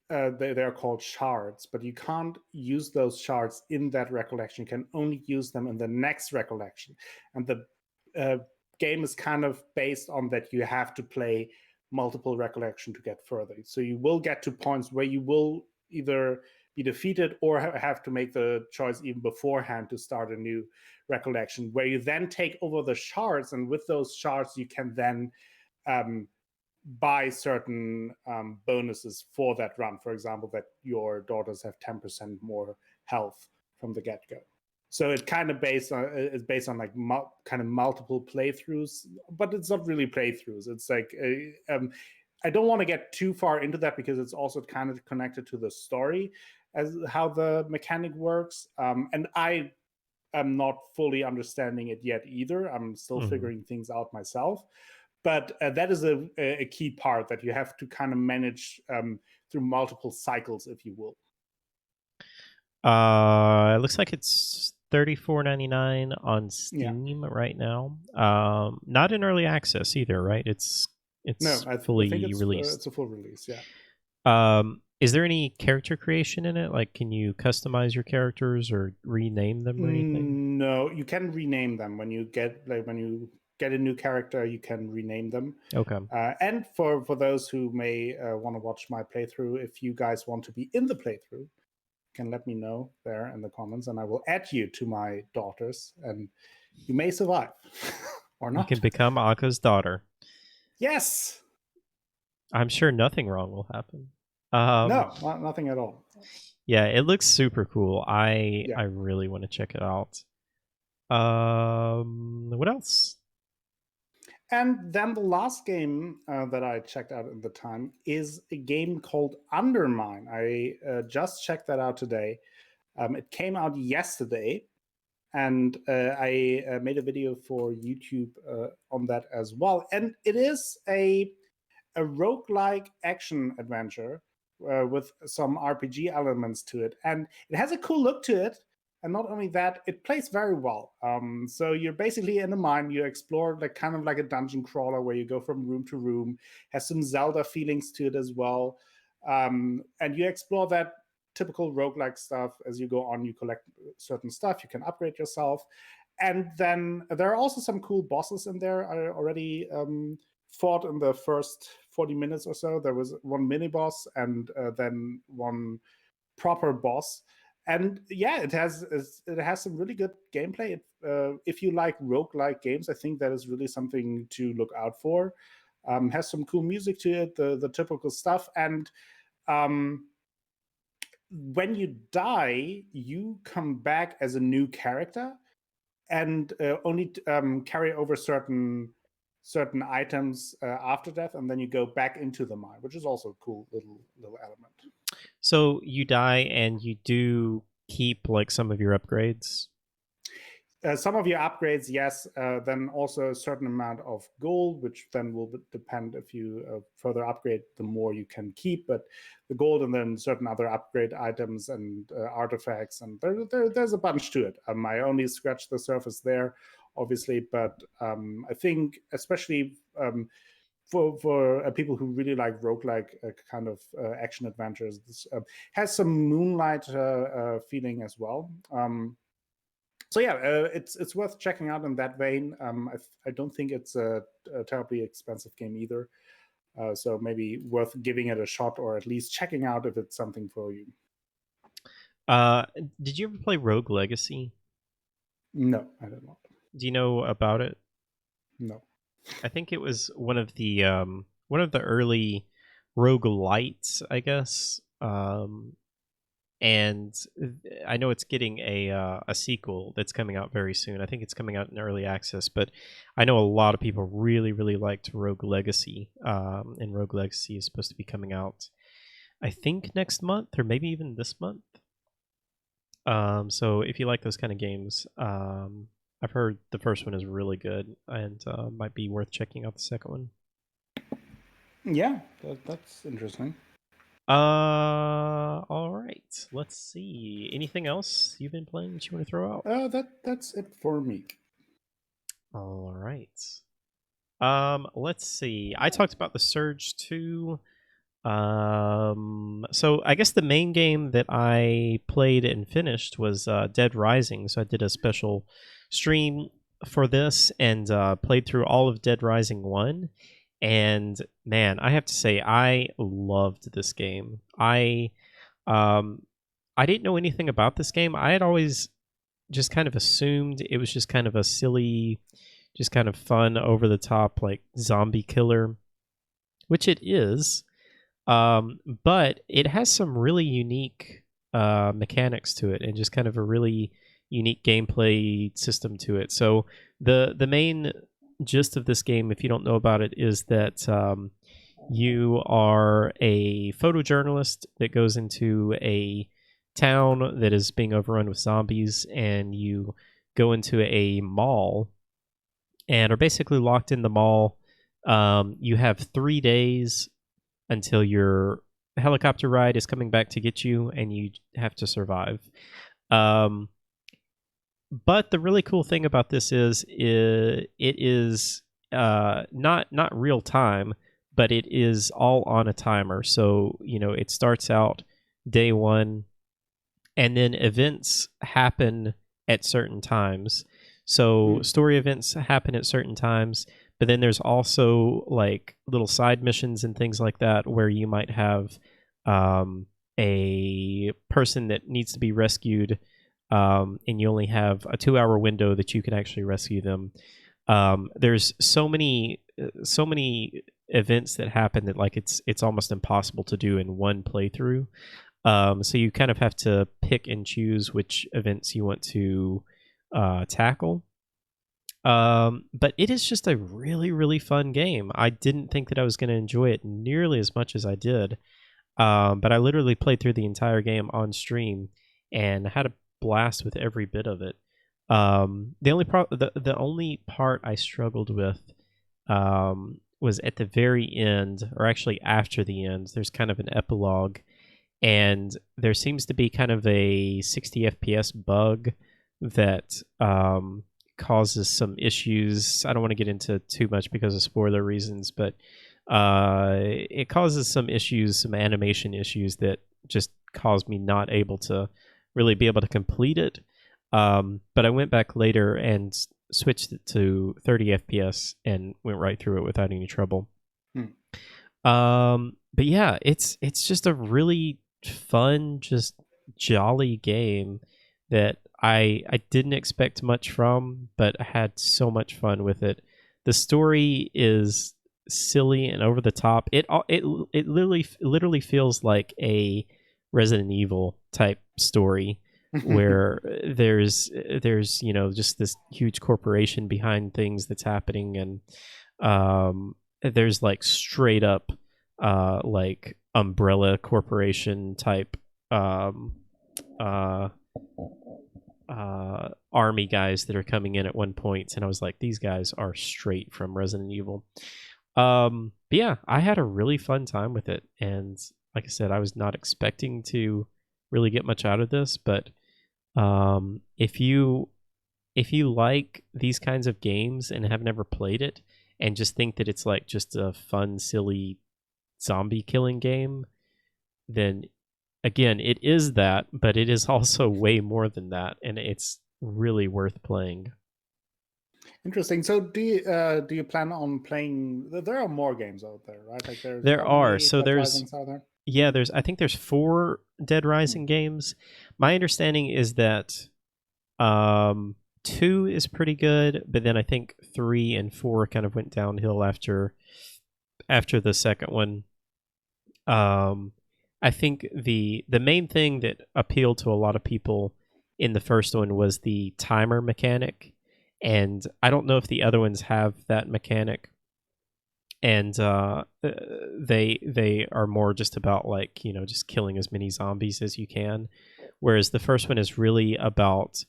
they're called shards, but you can't use those shards in that recollection. You can only use them in the next recollection. And the game is kind of based on that you have to play multiple recollection to get further. So you will get to points where you will either be defeated or have to make the choice even beforehand to start a new recollection, where you then take over the shards, and with those shards you can then buy certain bonuses for that run. For example, that your daughters have 10% more health from the get-go. So it kind of based on like kind of multiple playthroughs, but it's not really playthroughs. It's like I don't want to get too far into that because it's also kind of connected to the story as how the mechanic works. And I am not fully understanding it yet either. I'm still figuring things out myself. But that is a key part that you have to kind of manage through multiple cycles, if you will. It looks like it's $34.99 on Steam right now. Not in early access either, right? It's no, I fully think it's, released. It's a full release, yeah. Is there any character creation in it? Like, can you customize your characters or rename them or anything? No, you can rename them when you get a new character. You can rename them. Okay. And for those who may want to watch my playthrough, if you guys want to be in the playthrough, can let me know there in the comments, and I will add you to my daughters, and you may survive or You not. can become Akka's daughter. Yes. I'm sure nothing wrong will happen. No, nothing at all. Yeah, it looks super cool. I Yeah. really want to check it out. What else? And then the last game that I checked out at the time is a game called Undermine. I just checked that out today. It came out yesterday, and I made a video for YouTube on that as well. And it is a roguelike action adventure with some RPG elements to it. And it has a cool look to it. And not only that, it plays very well. So you're basically in a mine. You explore like kind of like a dungeon crawler where you go from room to room. Has some Zelda feelings to it as well. And you explore that typical roguelike stuff. As you go on, you collect certain stuff. You can upgrade yourself. And then there are also some cool bosses in there. I already fought in the first 40 minutes or so. There was one mini boss and then one proper boss. And yeah, it has some really good gameplay. If you like roguelike games, I think that is really something to look out for. Has some cool music to it, the typical stuff. And when you die, you come back as a new character and only carry over certain items after death, and then you go back into the mine, which is also a cool little element. So you die and you do keep like some of your upgrades? Some of your upgrades, yes. Then also a certain amount of gold, which then will depend if you further upgrade, the more you can keep. But the gold and then certain other upgrade items and artifacts, and there's a bunch to it. I only scratched the surface there, obviously, but I think especially for people who really like roguelike kind of action adventures, this has some Moonlight feeling as well. So yeah, it's worth checking out in that vein. I don't think it's a terribly expensive game either, so maybe worth giving it a shot or at least checking out if it's something for you. Did you ever play Rogue Legacy? No, I did not. Do you know about it? No. I think it was one of the early roguelites, I guess. And I know it's getting a sequel that's coming out very soon. I think it's coming out in early access, but I know a lot of people really, really liked Rogue Legacy, and Rogue Legacy is supposed to be coming out, I think, next month or maybe even this month. So if you like those kind of games, I've heard the first one is really good and might be worth checking out the second one. Yeah, that's interesting. All right. Let's see. Anything else you've been playing that you want to throw out? That's it for me. All right. Let's see. I talked about the Surge 2. So I guess the main game that I played and finished was Dead Rising. So I did a special stream for this and played through all of Dead Rising 1. And man, I have to say, I loved this game. I didn't know anything about this game. I had always just kind of assumed it was just kind of a silly, just kind of fun, over the top, like zombie killer, which it is. But it has some really unique mechanics to it, and just kind of a really unique gameplay system to it. So the main gist of this game, if you don't know about it, is that you are a photojournalist that goes into a town that is being overrun with zombies, and you go into a mall and are basically locked in the mall. You have 3 days until your helicopter ride is coming back to get you, and you have to survive. But the really cool thing about this is it is not real time, but it is all on a timer. So, it starts out day one, and then events happen at certain times. So story events happen at certain times, but then there's also like little side missions and things like that where you might have a person that needs to be rescued, and you only have a 2-hour window that you can actually rescue them. There's so many events that happen that like it's almost impossible to do in one playthrough. So you kind of have to pick and choose which events you want to tackle. But it is just a really, really fun game. I didn't think that I was going to enjoy it nearly as much as I did. But I literally played through the entire game on stream and had a blast with every bit of it. The only part I struggled with was at the very end, or actually after the end. There's kind of an epilogue, and there seems to be kind of a 60 FPS bug that causes some issues. I don't want to get into too much because of spoiler reasons, but it causes some issues, some animation issues that just caused me not able to really be able to complete it. But I went back later and switched it to 30 FPS and went right through it without any trouble. But yeah, it's just a really fun, just jolly game that I didn't expect much from, but I had so much fun with it. The story is silly and over the top. It literally feels like a Resident Evil type story where there's just this huge corporation behind things that's happening, and there's like straight up like umbrella corporation type army guys that are coming in at one point, and I was like, these guys are straight from Resident Evil. But yeah, I had a really fun time with it, and like I said, I was not expecting to really get much out of this, but if you like these kinds of games and have never played it and just think that it's like just a fun, silly zombie killing game, then again, it is that, but it is also way more than that, and it's really worth playing. Interesting. So do you plan on playing? There are more games out there, right? Like there are. So Dead there's Risings out there? Yeah, I think there's 4 Dead Rising games. My understanding is that 2 is pretty good, but then I think 3 and 4 kind of went downhill after the second one. I think the main thing that appealed to a lot of people in the first one was the timer mechanic, and I don't know if the other ones have that mechanic. And they are more just about like, just killing as many zombies as you can, whereas the first one is really about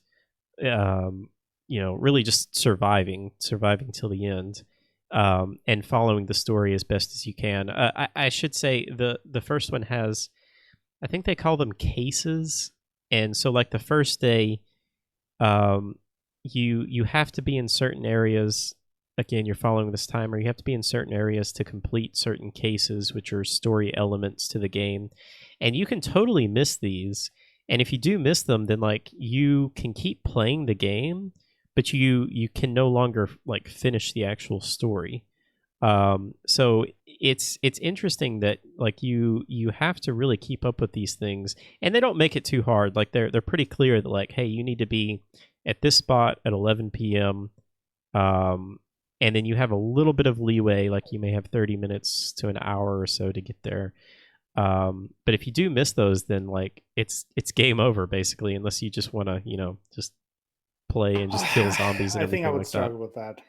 really just surviving till the end, and following the story as best as you can. I should say the first one has, I think they call them cases, and so like the first day, you have to be in certain areas. Again, you're following this timer. You have to be in certain areas to complete certain cases, which are story elements to the game. And you can totally miss these. And if you do miss them, then like you can keep playing the game, but you can no longer like finish the actual story. So it's interesting that like you have to really keep up with these things, and they don't make it too hard. Like they're pretty clear that like, hey, you need to be at this spot at 11 p.m. And then you have a little bit of leeway, like you may have 30 minutes to an hour or so to get there. But if you do miss those, then like it's game over basically, unless you just want to, just play and just kill zombies and everything like that. I think I would struggle with that.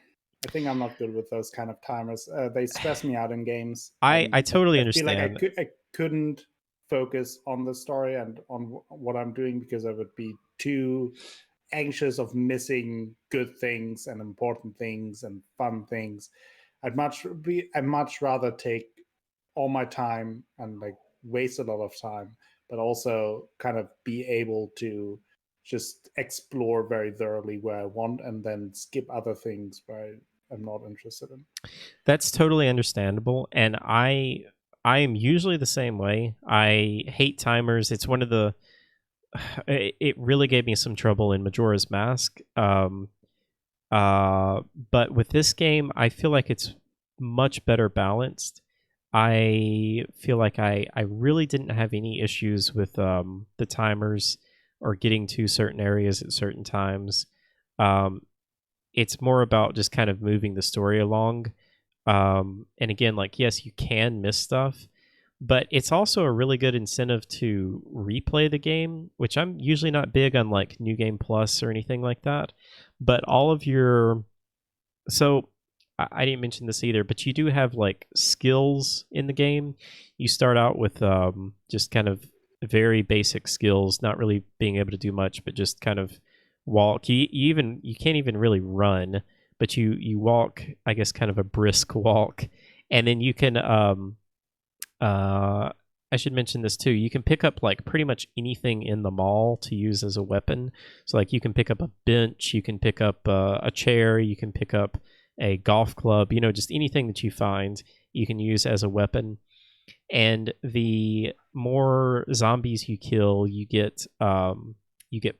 I think I'm not good with those kind of timers. They stress me out in games. I totally understand. I feel like I couldn't focus on the story and on what I'm doing because I would be too anxious of missing good things and important things and fun things. I'd much rather take all my time and like waste a lot of time, but also kind of be able to just explore very thoroughly where I want and then skip other things where I'm not interested in. That's totally understandable, and I am usually the same way. I hate timers. It's one of the it really gave me some trouble in Majora's Mask. But with this game, I feel like it's much better balanced. I feel like I really didn't have any issues with the timers or getting to certain areas at certain times. Um, it's more about just kind of moving the story along. And again, like, yes, you can miss stuff, but it's also a really good incentive to replay the game, which I'm usually not big on like New Game Plus or anything like that. But all of your. So I didn't mention this either, but you do have like skills in the game. You start out with just kind of very basic skills, not really being able to do much, but just kind of walk. You can't even really run, but you walk, I guess, kind of a brisk walk, and then you can I should mention this too. You can pick up like pretty much anything in the mall to use as a weapon. So like you can pick up a bench, you can pick up a chair, you can pick up a golf club, just anything that you find you can use as a weapon. And the more zombies you kill, you get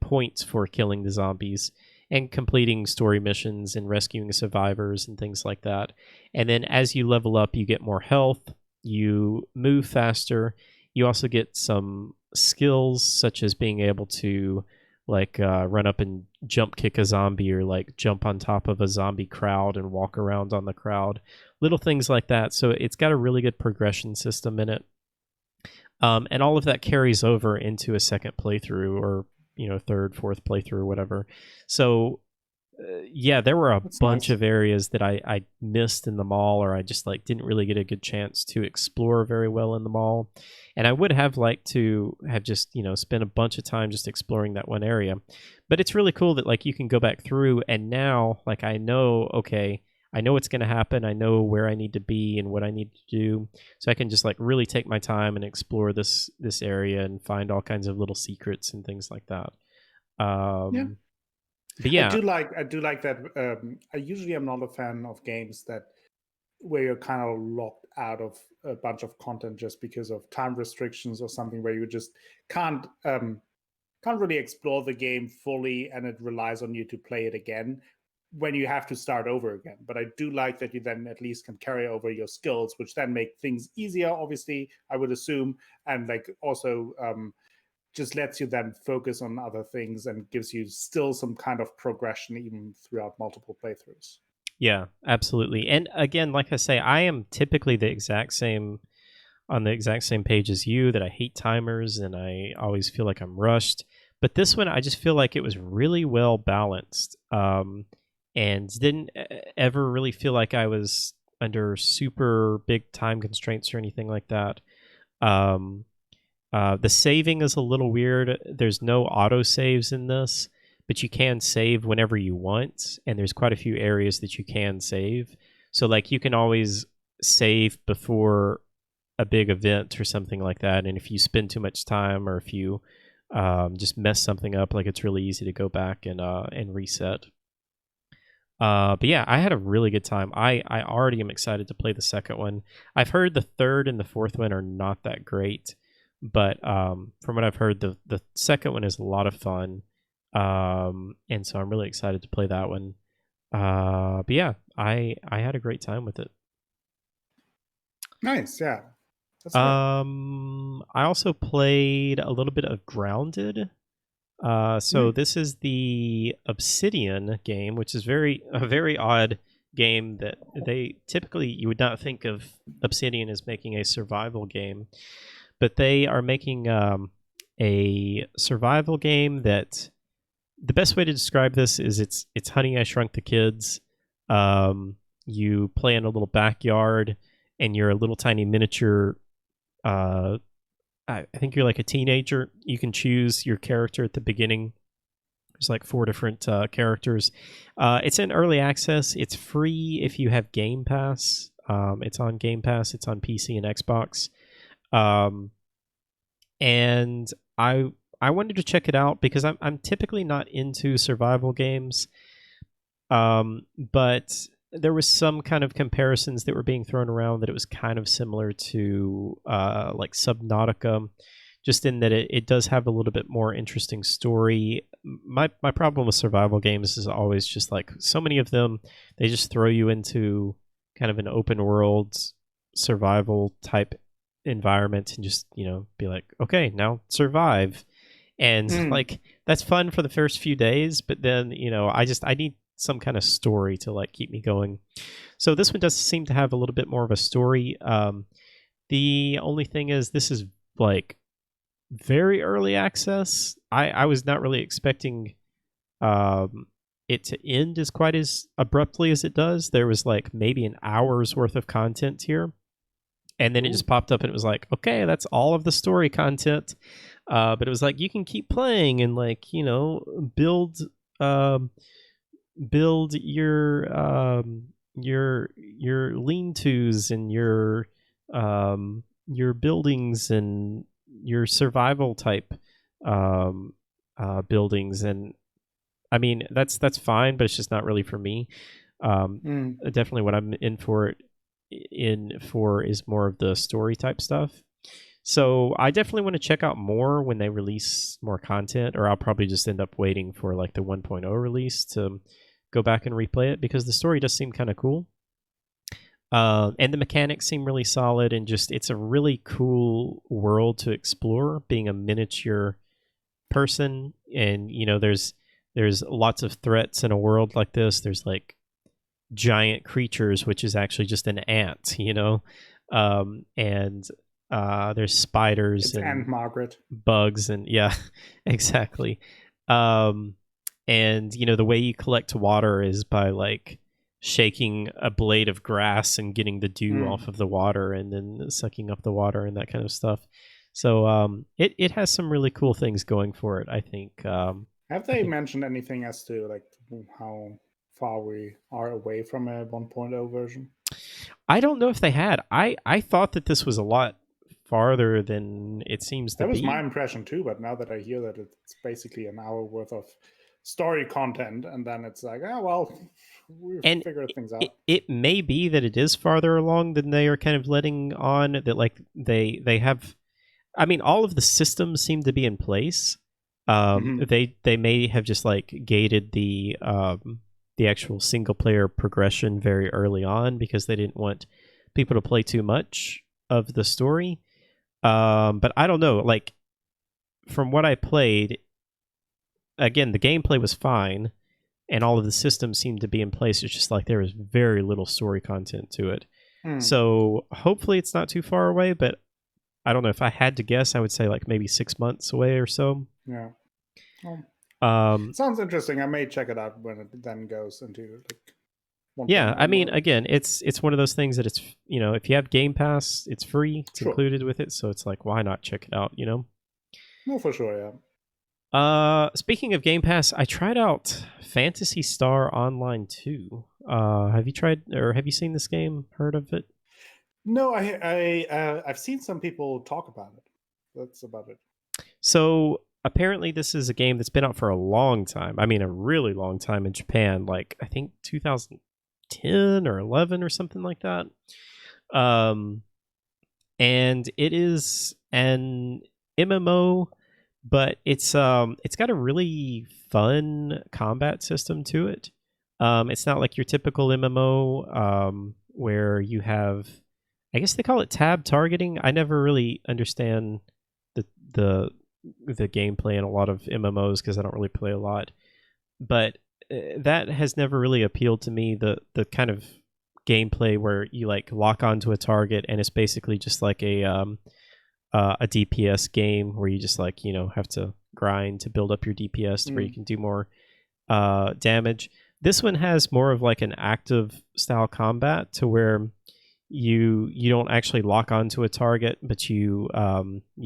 points for killing the zombies and completing story missions and rescuing survivors and things like that. And then as you level up, you get more health, you move faster. You also get some skills such as being able to like run up and jump kick a zombie, or like jump on top of a zombie crowd and walk around on the crowd. Little things like that. So it's got a really good progression system in it. And all of that carries over into a second playthrough, or third, fourth playthrough, whatever. So yeah, there were a bunch of areas that I missed in the mall, or I just like didn't really get a good chance to explore very well in the mall. And I would have liked to have just, spent a bunch of time just exploring that one area. But it's really cool that like you can go back through, and now like I know what's going to happen. I know where I need to be and what I need to do. So I can just like really take my time and explore this area and find all kinds of little secrets and things like that. Yeah. But yeah, I do like that. I usually am not a fan of games where you're kind of locked out of a bunch of content just because of time restrictions or something, where you just can't really explore the game fully, and it relies on you to play it again when you have to start over again. But I do like that you then at least can carry over your skills, which then make things easier, obviously, I would assume, and like also just lets you then focus on other things and gives you still some kind of progression even throughout multiple playthroughs. Yeah, absolutely. And again, like I say, I am typically on the exact same page as you, that I hate timers and I always feel like I'm rushed. But this one, I just feel like it was really well balanced, and didn't ever really feel like I was under super big time constraints or anything like that. The saving is a little weird. There's no auto saves in this, but you can save whenever you want, and there's quite a few areas that you can save. So like you can always save before a big event or something like that, and if you spend too much time, or if you just mess something up, like it's really easy to go back and reset. But yeah, I had a really good time. I already am excited to play the second one. I've heard the third and the fourth one are not that great, but from what I've heard, the second one is a lot of fun. And so I'm really excited to play that one. But yeah, I had a great time with it. Nice, yeah. That's I also played a little bit of Grounded. This is the Obsidian game, which is a very odd game that you would not think of Obsidian as making a survival game, but they are making a survival game that the best way to describe this is it's Honey, I Shrunk the Kids. You play in a little backyard, and you're a little tiny miniature. I think you're like a teenager. You can choose your character at the beginning. There's like 4 different characters. It's in early access. It's free if you have Game Pass. It's on Game Pass. It's on PC and Xbox. And I wanted to check it out because I'm typically not into survival games. But there was some kind of comparisons that were being thrown around that it was kind of similar to like Subnautica, just in that it does have a little bit more interesting story. My problem with survival games is always just like so many of them, they just throw you into kind of an open world survival type environment and just, be like, okay, now survive. And like that's fun for the first few days, but then, I need some kind of story to like keep me going. So this one does seem to have a little bit more of a story. The only thing is this is like very early access. I was not really expecting it to end as quite as abruptly as it does. There was like maybe an hour's worth of content here. And then it just popped up and it was like, okay, that's all of the story content. But it was like, you can keep playing and like, build your lean-tos and your buildings and your survival type buildings. And I mean, that's fine, but it's just not really for me. Definitely what I'm in for is more of the story type stuff. So I definitely want to check out more when they release more content, or I'll probably just end up waiting for like the 1.0 release to go back and replay it, because the story does seem kind of cool. And the mechanics seem really solid, and just it's a really cool world to explore, being a miniature person. And there's lots of threats in a world like this. There's like giant creatures, which is actually just an ant, and there's spiders and Aunt Margaret bugs, and yeah, exactly. And the way you collect water is by like shaking a blade of grass and getting the dew off of the water, and then sucking up the water and that kind of stuff. So it has some really cool things going for it, I think. Have they mentioned anything as to like how far we are away from a 1.0 version? I don't know if they had. I thought that this was a lot farther than it seems to be. That was my impression too, but now that I hear that it's basically an hour worth of story content, and then it's like, oh well, we've figured things out. It may be that it is farther along than they are kind of letting on, that like they have. I mean, all of the systems seem to be in place. They may have just like gated the actual single player progression very early on, because they didn't want people to play too much of the story. But I don't know, like from what I played, again, the gameplay was fine and all of the systems seemed to be in place. It's just like there was very little story content to it. So hopefully it's not too far away, but I don't know. If I had to guess, I would say like maybe 6 months away or so. Yeah. Well, sounds interesting. I may check it out when it then goes into like. Yeah, I mean, again, it's one of those things that it's, if you have Game Pass, it's free. It's included with it, so it's like, why not check it out? No, for sure, yeah. Speaking of Game Pass, I tried out Phantasy Star Online 2. Have you tried, or have you seen this game? Heard of it? No, I've seen some people talk about it. That's about it. So apparently this is a game that's been out for a long time. I mean, a really long time in Japan, like I think 2010 or 11 or something like that. And it is an MMO, but it's got a really fun combat system to it. It's not like your typical MMO where you have, I guess they call it tab targeting. I never really understand the gameplay in a lot of MMOs because I don't really play a lot. But that has never really appealed to me. The kind of gameplay where you like lock onto a target and it's basically just like a DPS game where you just like have to grind to build up your DPS to where you can do more damage. This one has more of like an active style combat to where you don't actually lock onto a target, but you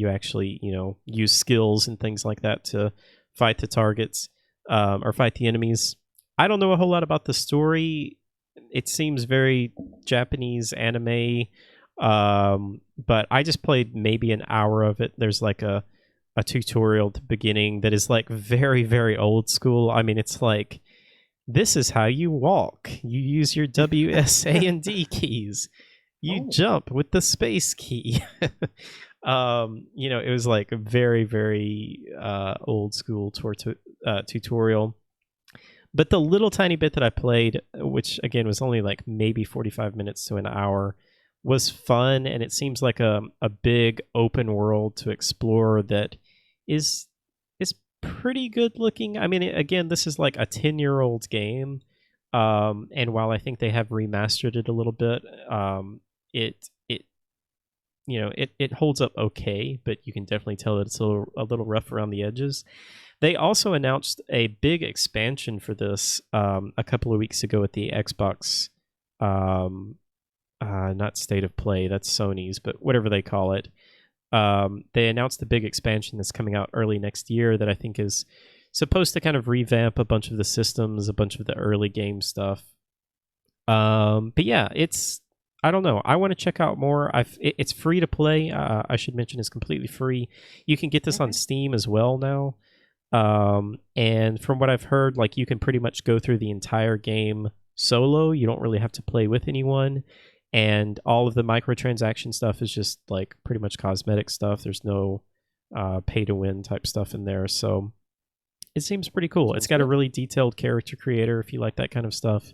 actually use skills and things like that to fight the targets or fight the enemies. I don't know a whole lot about the story. It seems very Japanese anime, but I just played maybe an hour of it. There's like a tutorial at the beginning that is like very, very old school. I mean, it's like, this is how you walk. You use your W, S, A, and D keys. You jump with the space key. It was like a very, very old school tutorial. But the little tiny bit that I played, which again was only like maybe 45 minutes to an hour, was fun, and it seems like a big open world to explore that is pretty good looking. I mean, again, this is like a 10-year-old game, and while I think they have remastered it a little bit, it it holds up okay, but you can definitely tell that it's a little rough around the edges. They also announced a big expansion for this a couple of weeks ago at the Xbox, not State of Play, that's Sony's, but whatever they call it. They announced the big expansion that's coming out early next year that I think is supposed to kind of revamp a bunch of the systems, a bunch of the early game stuff. But yeah, I don't know. I want to check out more. It's free to play. I should mention it's completely free. You can get this on Steam as well now. And from what I've heard, like you can pretty much go through the entire game solo. You don't really have to play with anyone. And all of the microtransaction stuff is just like pretty much cosmetic stuff. There's no pay to win type stuff in there. So it seems pretty cool. It's got a really detailed character creator if you like that kind of stuff.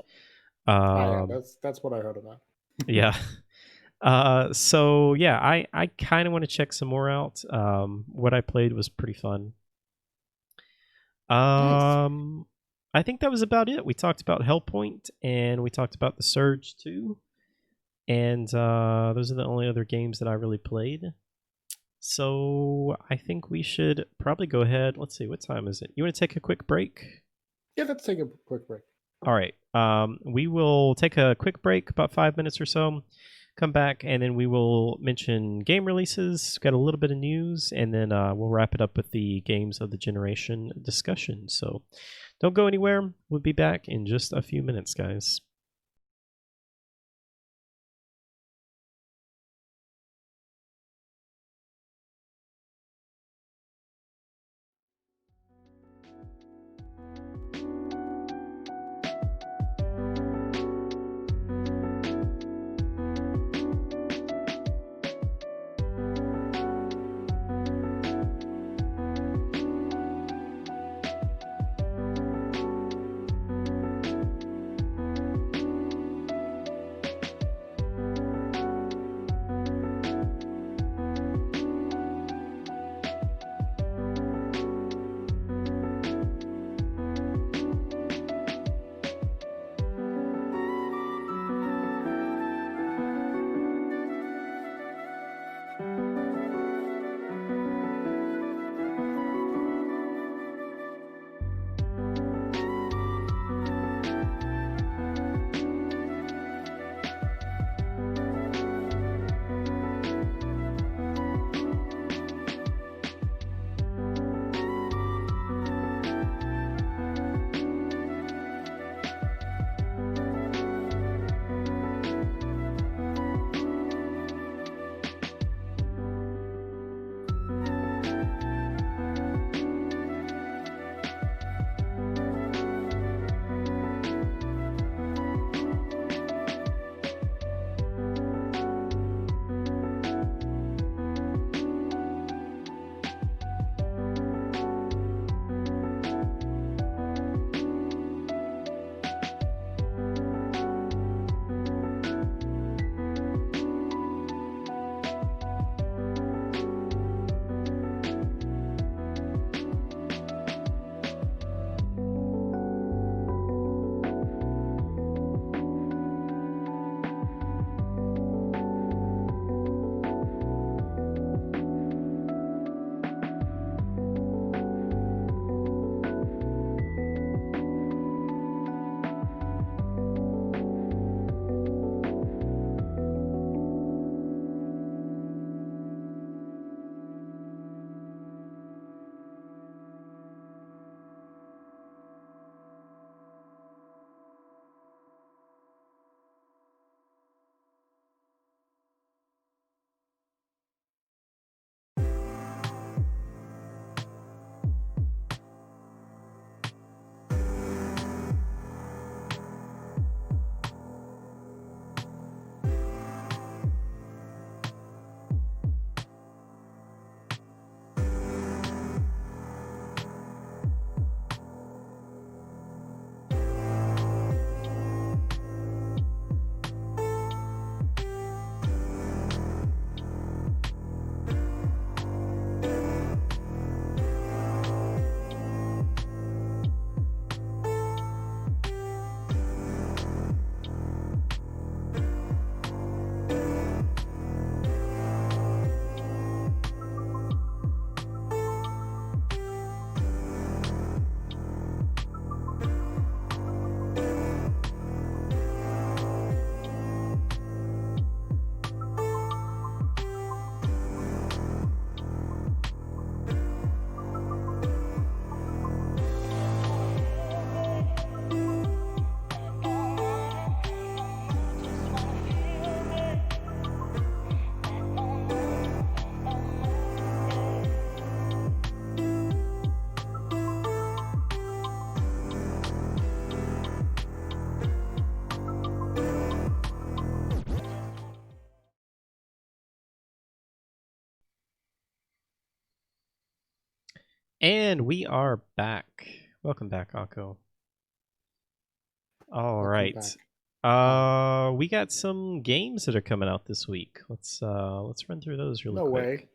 Yeah, that's what I heard about. Yeah. So yeah, I kind of want to check some more out. What I played was pretty fun. Nice. I think that was about it. We talked about Hellpoint and we talked about The Surge 2. And those are the only other games that I really played. So I think we should probably go ahead. Let's see, what time is it? You want to take a quick break? Yeah, let's take a quick break. All right. We will take a quick break, about 5 minutes or so. Come back, and then we will mention game releases. Got a little bit of news, and then we'll wrap it up with the games of the generation discussion. So don't go anywhere. We'll be back in just a few minutes, guys. And we are back. Welcome back, Akko. All Welcome right. back. We got some games that are coming out this week. Let's run through those really No quick. way.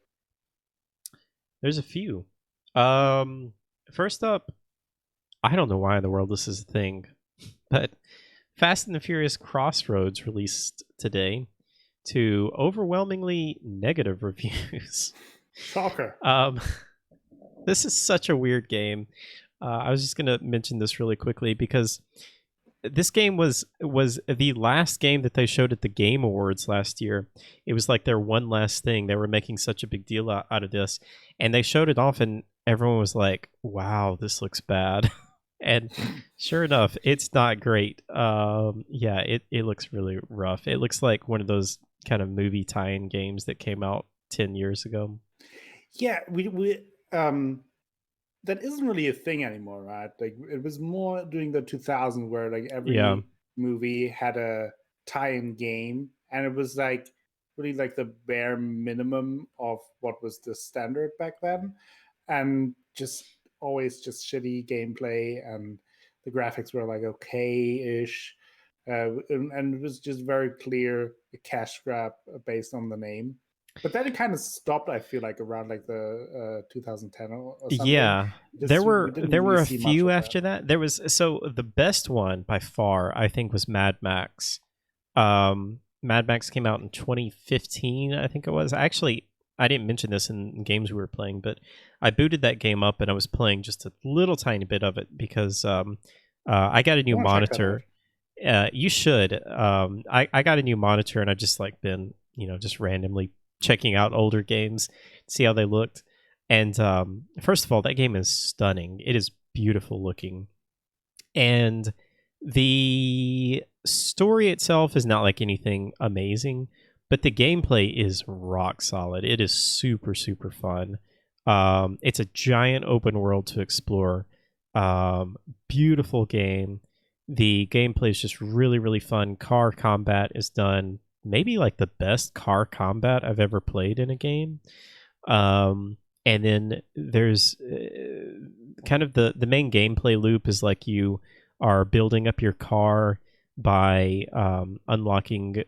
There's a few. First up, I don't know why in the world this is a thing, but Fast and the Furious Crossroads released today to overwhelmingly negative reviews. Shocker. This is such a weird game. I was just gonna mention this really quickly because this game was the last game that they showed at the Game Awards last year. It was like their one last thing. They were making such a big deal out of this, and they showed it off, and everyone was like, "Wow, this looks bad." And sure enough, it's not great. Yeah, it looks really rough. It looks like one of those kind of movie tie-in games that came out 10 years ago. Yeah, we that isn't really a thing anymore, right? Like it was more during the 2000s where like every movie had a tie-in game, and it was like really like the bare minimum of what was the standard back then, and just always just shitty gameplay, and the graphics were like okay-ish, and it was just very clear a cash grab based on the name. But then it kind of stopped. I feel like around like the 2010 or something. Yeah, there were really a few after that. There was the best one by far I think was Mad Max. Mad Max came out in 2015, I think it was. Actually, I didn't mention this in games we were playing, but I booted that game up and I was playing just a little tiny bit of it because I got a new monitor. You should. I got a new monitor and I just like been just randomly checking out older games, see how they looked. And first of all, that game is stunning. It is beautiful looking. And the story itself is not like anything amazing, but the gameplay is rock solid. It is super, super fun. It's a giant open world to explore. Beautiful game. The gameplay is just really, really fun. Car combat is done maybe like the best car combat I've ever played in a game. And then there's kind of the main gameplay loop is like you are building up your car by unlocking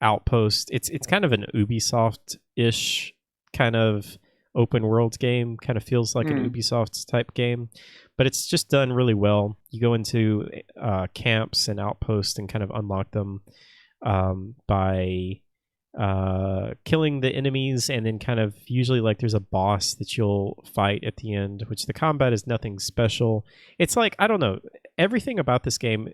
outpost. It's kind of an Ubisoft-ish kind of open world game. Kind of feels like an Ubisoft type game, but it's just done really well. You go into camps and outposts and kind of unlock them by killing the enemies, and then kind of usually like there's a boss that you'll fight at the end, which the combat is nothing special. It's like, I don't know, everything about this game,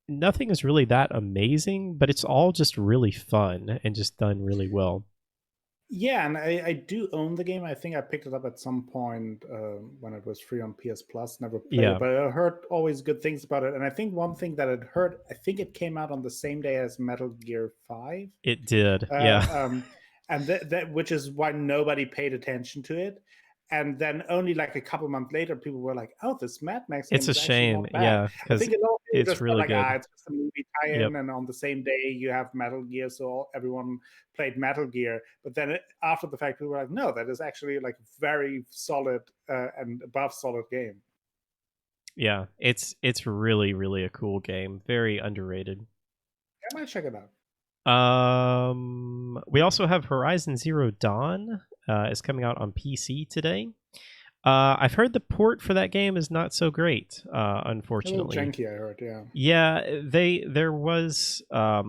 nothing is really that amazing, but it's all just really fun and just done really well. Yeah, and I do own the game. I think I picked it up at some point when it was free on PS Plus. Never played it, but I heard always good things about it. And I think one thing that I'd heard, I think it came out on the same day as Metal Gear 5. It did, yeah. And that which is why nobody paid attention to it. And then only like a couple months later, people were like, "Oh, this Mad Max game it's a shame, yeah, because it's really good. It's just a movie tie-in, and on the same day you have Metal Gear, so everyone played Metal Gear. But then after the fact, people were like, "No, that is actually like a very solid and above solid game." Yeah, it's really, really a cool game. Very underrated. I might check it out. We also have Horizon Zero Dawn. Is coming out on PC today. I've heard the port for that game is not so great, unfortunately. A little janky, I heard, yeah. Yeah, there was a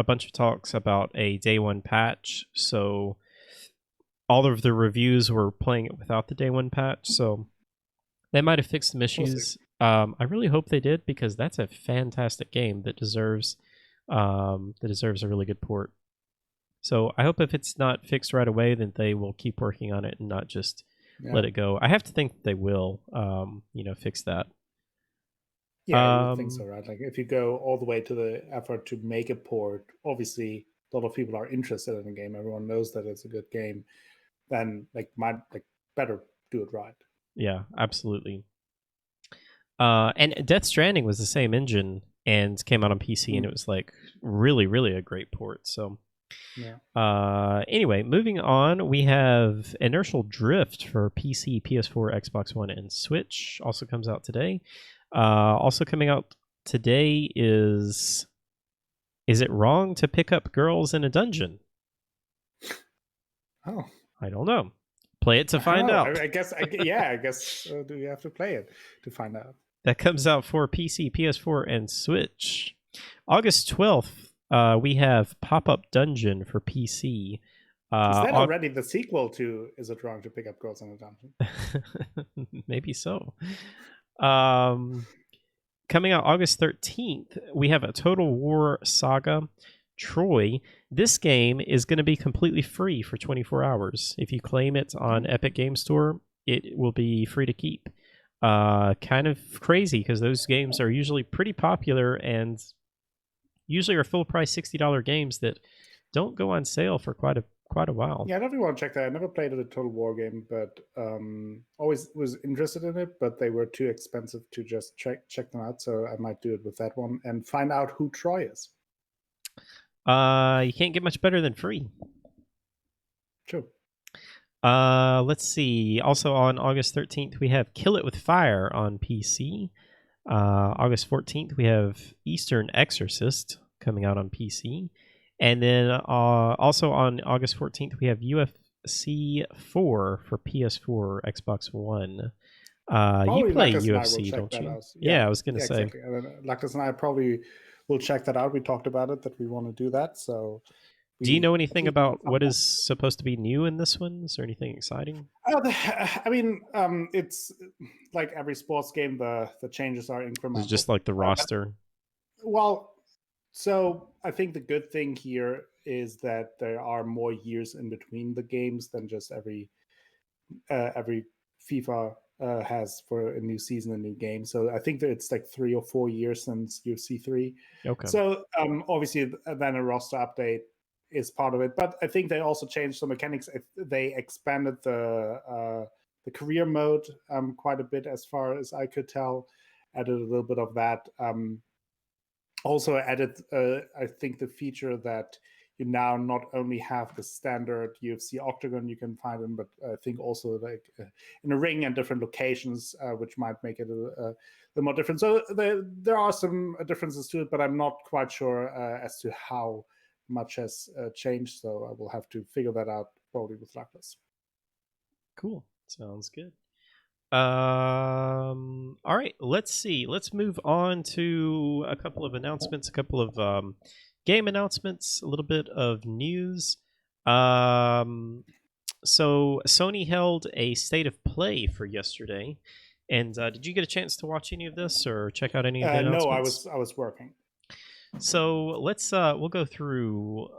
bunch of talks about a day one patch, so all of the reviews were playing it without the day one patch, so they might have fixed some issues. I really hope they did, because that's a fantastic game that deserves a really good port. So I hope if it's not fixed right away, then they will keep working on it and not just let it go. I have to think that they will, fix that. Yeah, I think so, right? Like if you go all the way to the effort to make a port, obviously a lot of people are interested in the game. Everyone knows that it's a good game. Then better do it right. Yeah, absolutely. And Death Stranding was the same engine and came out on PC, and it was like really, really a great port. So Yeah. Anyway, moving on, we have Inertial Drift for PC, PS4, Xbox One, and Switch. Also comes out today. Also coming out today is it wrong to pick up girls in a dungeon? Oh, I don't know. Play it to find out. I guess. I guess. Do you have to play it to find out? That comes out for PC, PS4, and Switch. August 12th, we have Pop-Up Dungeon for PC. Is that already the sequel to Is It Wrong to Pick Up Girls in a Dungeon? Maybe so. Coming out August 13th, we have a Total War Saga Troy. This game is going to be completely free for 24 hours. If you claim it on Epic Game Store, it will be free to keep. Kind of crazy because those games are usually pretty popular and usually are full price $60 games that don't go on sale for quite a while. Yeah, I definitely want to check that. I never played a Total War game, but always was interested in it, but they were too expensive to just check them out, so I might do it with that one and find out who Troy is. You can't get much better than free. True. Let's see. Also on August 13th, we have Kill It With Fire on PC. August 14th, we have Eastern Exorcist coming out on PC. And then also on August 14th, we have UFC 4 for PS4, Xbox One. You play UFC, don't you? Yeah, I was going to say. Exactly. Lactus and I probably will check that out. We talked about it, that we want to do that. So, do you know anything about what is supposed to be new in this one? Is there anything exciting? I mean, it's like every sports game, the changes are incremental. It's just like the roster. Well, so I think the good thing here is that there are more years in between the games than just every FIFA has for a new season, a new game. So I think that it's like 3 or 4 years since UFC 3. Okay. So obviously then a roster update is part of it, but I think they also changed the mechanics. They expanded the career mode quite a bit, as far as I could tell. Added a little bit of that. Also added, I think, the feature that you now not only have the standard UFC octagon you can find in, but I think also like in a ring and different locations, which might make it a little more different. So there are some differences to it, but I'm not quite sure as to how much has changed. So I will have to figure that out probably with Luckless. Cool. Sounds good. All right, let's see. Let's move on to a couple of announcements, a couple of game announcements, a little bit of news. So Sony held a State of Play for yesterday, and did you get a chance to watch any of this or check out any of the announcements? No, I was working. So let's we'll go through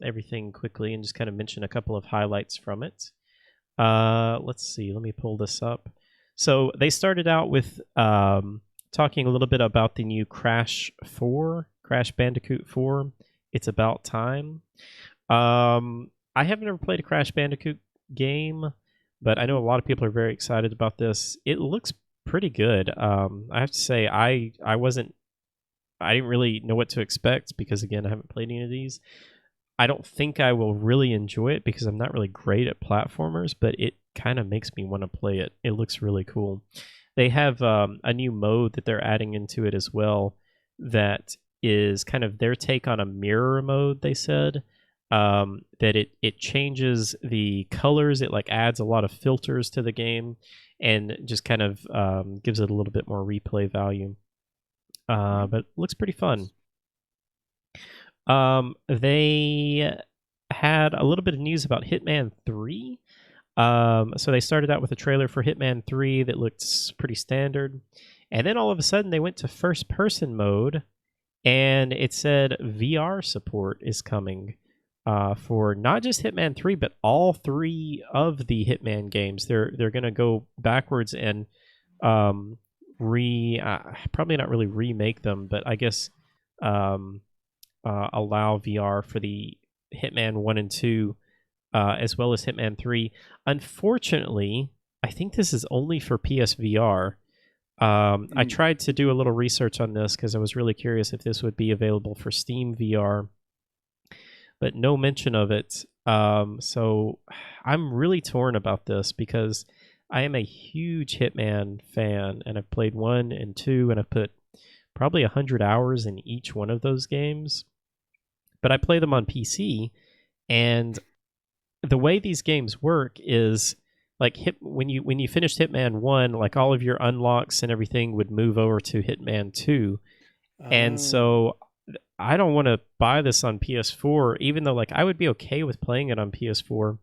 everything quickly and just kind of mention a couple of highlights from it. Let's see. Let me pull this up. So they started out with talking a little bit about the new Crash Bandicoot 4. It's about time. I have never played a Crash Bandicoot game, but I know a lot of people are very excited about this. It looks pretty good. I have to say, I didn't really know what to expect because, again, I haven't played any of these. I don't think I will really enjoy it because I'm not really great at platformers, but it kind of makes me want to play it. It looks really cool. They have a new mode that they're adding into it as well that is kind of their take on a mirror mode, they said. That it changes the colors. It like adds a lot of filters to the game and just kind of gives it a little bit more replay value. But it looks pretty fun. They had a little bit of news about Hitman 3. So they started out with a trailer for Hitman 3 that looked pretty standard. And then all of a sudden they went to first-person mode, and it said VR support is coming for not just Hitman 3, but all 3 of the Hitman games. They're going to go backwards and probably not really remake them, but I guess allow VR for the Hitman 1 and 2, as well as Hitman 3. Unfortunately, I think this is only for PSVR. I tried to do a little research on this because I was really curious if this would be available for Steam VR. but no mention of it. So I'm really torn about this because I am a huge Hitman fan, and I've played 1 and 2, and I've put probably 100 hours in each one of those games. But I play them on PC, and the way these games work is like when you finished Hitman 1, like all of your unlocks and everything would move over to Hitman 2. And so I don't want to buy this on PS4, even though like I would be okay with playing it on PS4,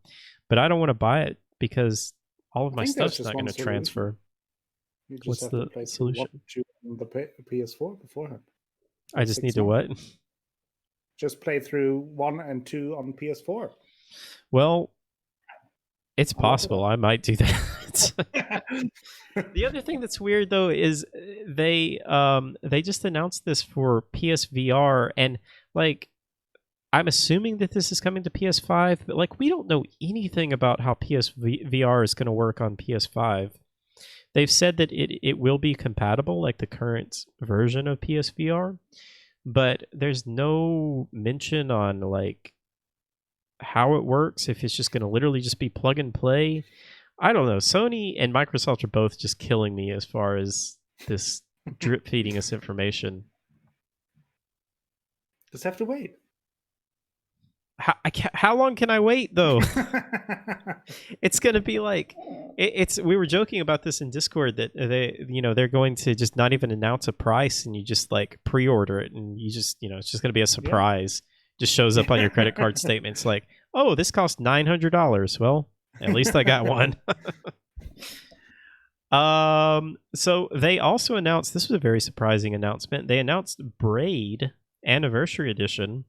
but I don't want to buy it because all of my stuff's not going to transfer. You just What's have the to play solution? 1 and 2 on the PS4 beforehand. I just need to what? Just play through 1 and 2 on PS4. Well, it's possible. I might do that. The other thing that's weird though is they just announced this for PSVR, and like I'm assuming that this is coming to PS5, but like we don't know anything about how PSVR is going to work on PS5. They've said that it will be compatible, like the current version of PSVR, but there's no mention on like how it works, if it's just going to literally just be plug and play. I don't know. Sony and Microsoft are both just killing me as far as this drip feeding us information. Just have to wait. How long can I wait though? It's going to be like we were joking about this in Discord that they're going to just not even announce a price, and you just like pre-order it, and you just it's just going to be a surprise. Just shows up on your credit card statement. It's like, oh, this cost $900. Well, at least I got one. So they also announced, this was a very surprising announcement. They announced Braid Anniversary Edition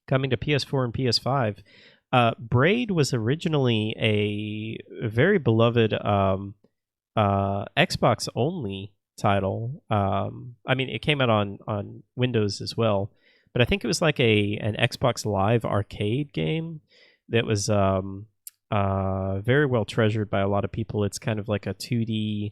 coming to PS4 and PS5. Braid was originally a very beloved Xbox only title. I mean, it came out on Windows as well, but I think it was like an Xbox Live arcade game that was very well treasured by a lot of people. It's kind of like a 2D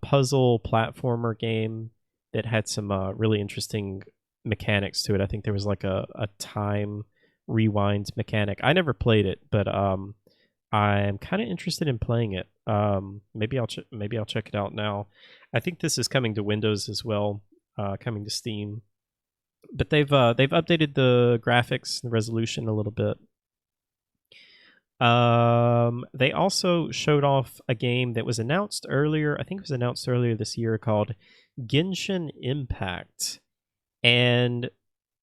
puzzle platformer game that had some really interesting mechanics to it. I think there was like a time rewind mechanic. I never played it, but I'm kind of interested in playing it. Maybe I'll check it out now. I think this is coming to Windows as well, coming to Steam. But they've updated the graphics, the resolution a little bit. They also showed off a game that was announced earlier. I think it was announced earlier this year, called Genshin Impact. And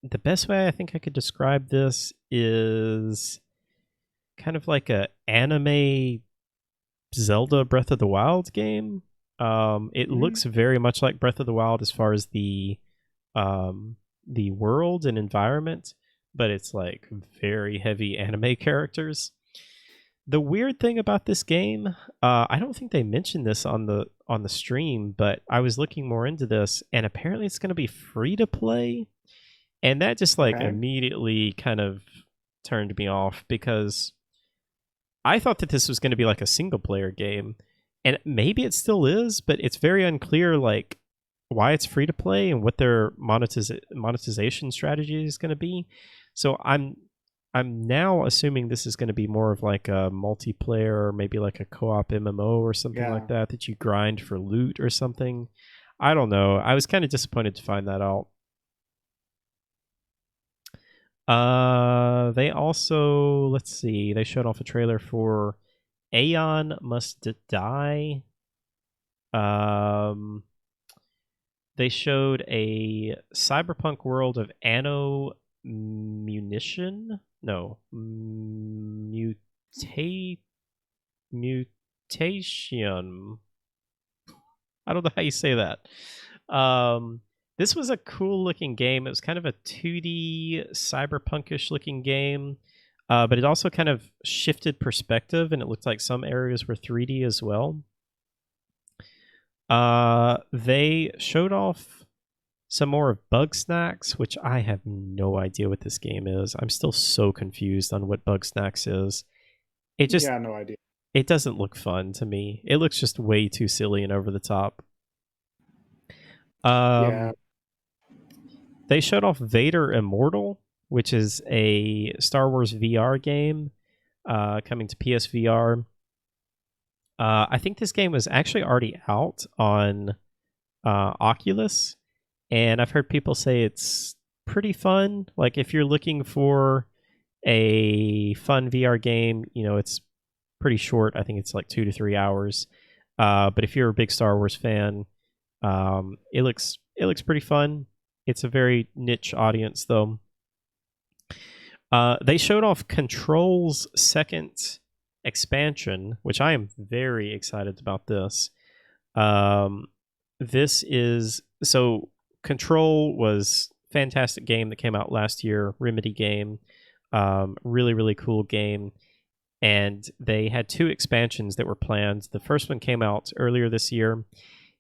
the best way I think I could describe this is kind of like a anime Zelda Breath of the Wild game. It looks very much like Breath of the Wild as far as the world and environment, but it's like very heavy anime characters. The weird thing about this game, I don't think they mentioned this on the stream, but I was looking more into this, and apparently it's going to be free to play, and that just like immediately kind of turned me off, because I thought that this was going to be like a single player game, and maybe it still is, but it's very unclear like why it's free to play and what their monetization strategy is going to be. So I'm now assuming this is going to be more of like a multiplayer, or maybe like a co-op MMO or something like that you grind for loot or something. I don't know. I was kind of disappointed to find that out. They also, let's see, they showed off a trailer for Aeon Must Die. They showed a cyberpunk world of Anno Mutation. Mutation. I don't know how you say that. This was a cool looking game. It was kind of a 2D cyberpunkish looking game, but it also kind of shifted perspective, and it looked like some areas were 3D as well. They showed off some more of Bug Snacks, which I have no idea what this game is. I'm still so confused on what Bug Snacks is. No idea. It doesn't look fun to me. It looks just way too silly and over the top. They showed off Vader Immortal, which is a Star Wars VR game coming to PSVR. I think this game was actually already out on Oculus, and I've heard people say it's pretty fun. Like, if you're looking for a fun VR game, it's pretty short. I think it's like 2 to 3 hours. But if you're a big Star Wars fan, it looks pretty fun. It's a very niche audience, though. They showed off Control's second expansion, which I am very excited about this. Control was a fantastic game that came out last year, Remedy game. Really, really cool game. And they had 2 expansions that were planned. The first one came out earlier this year,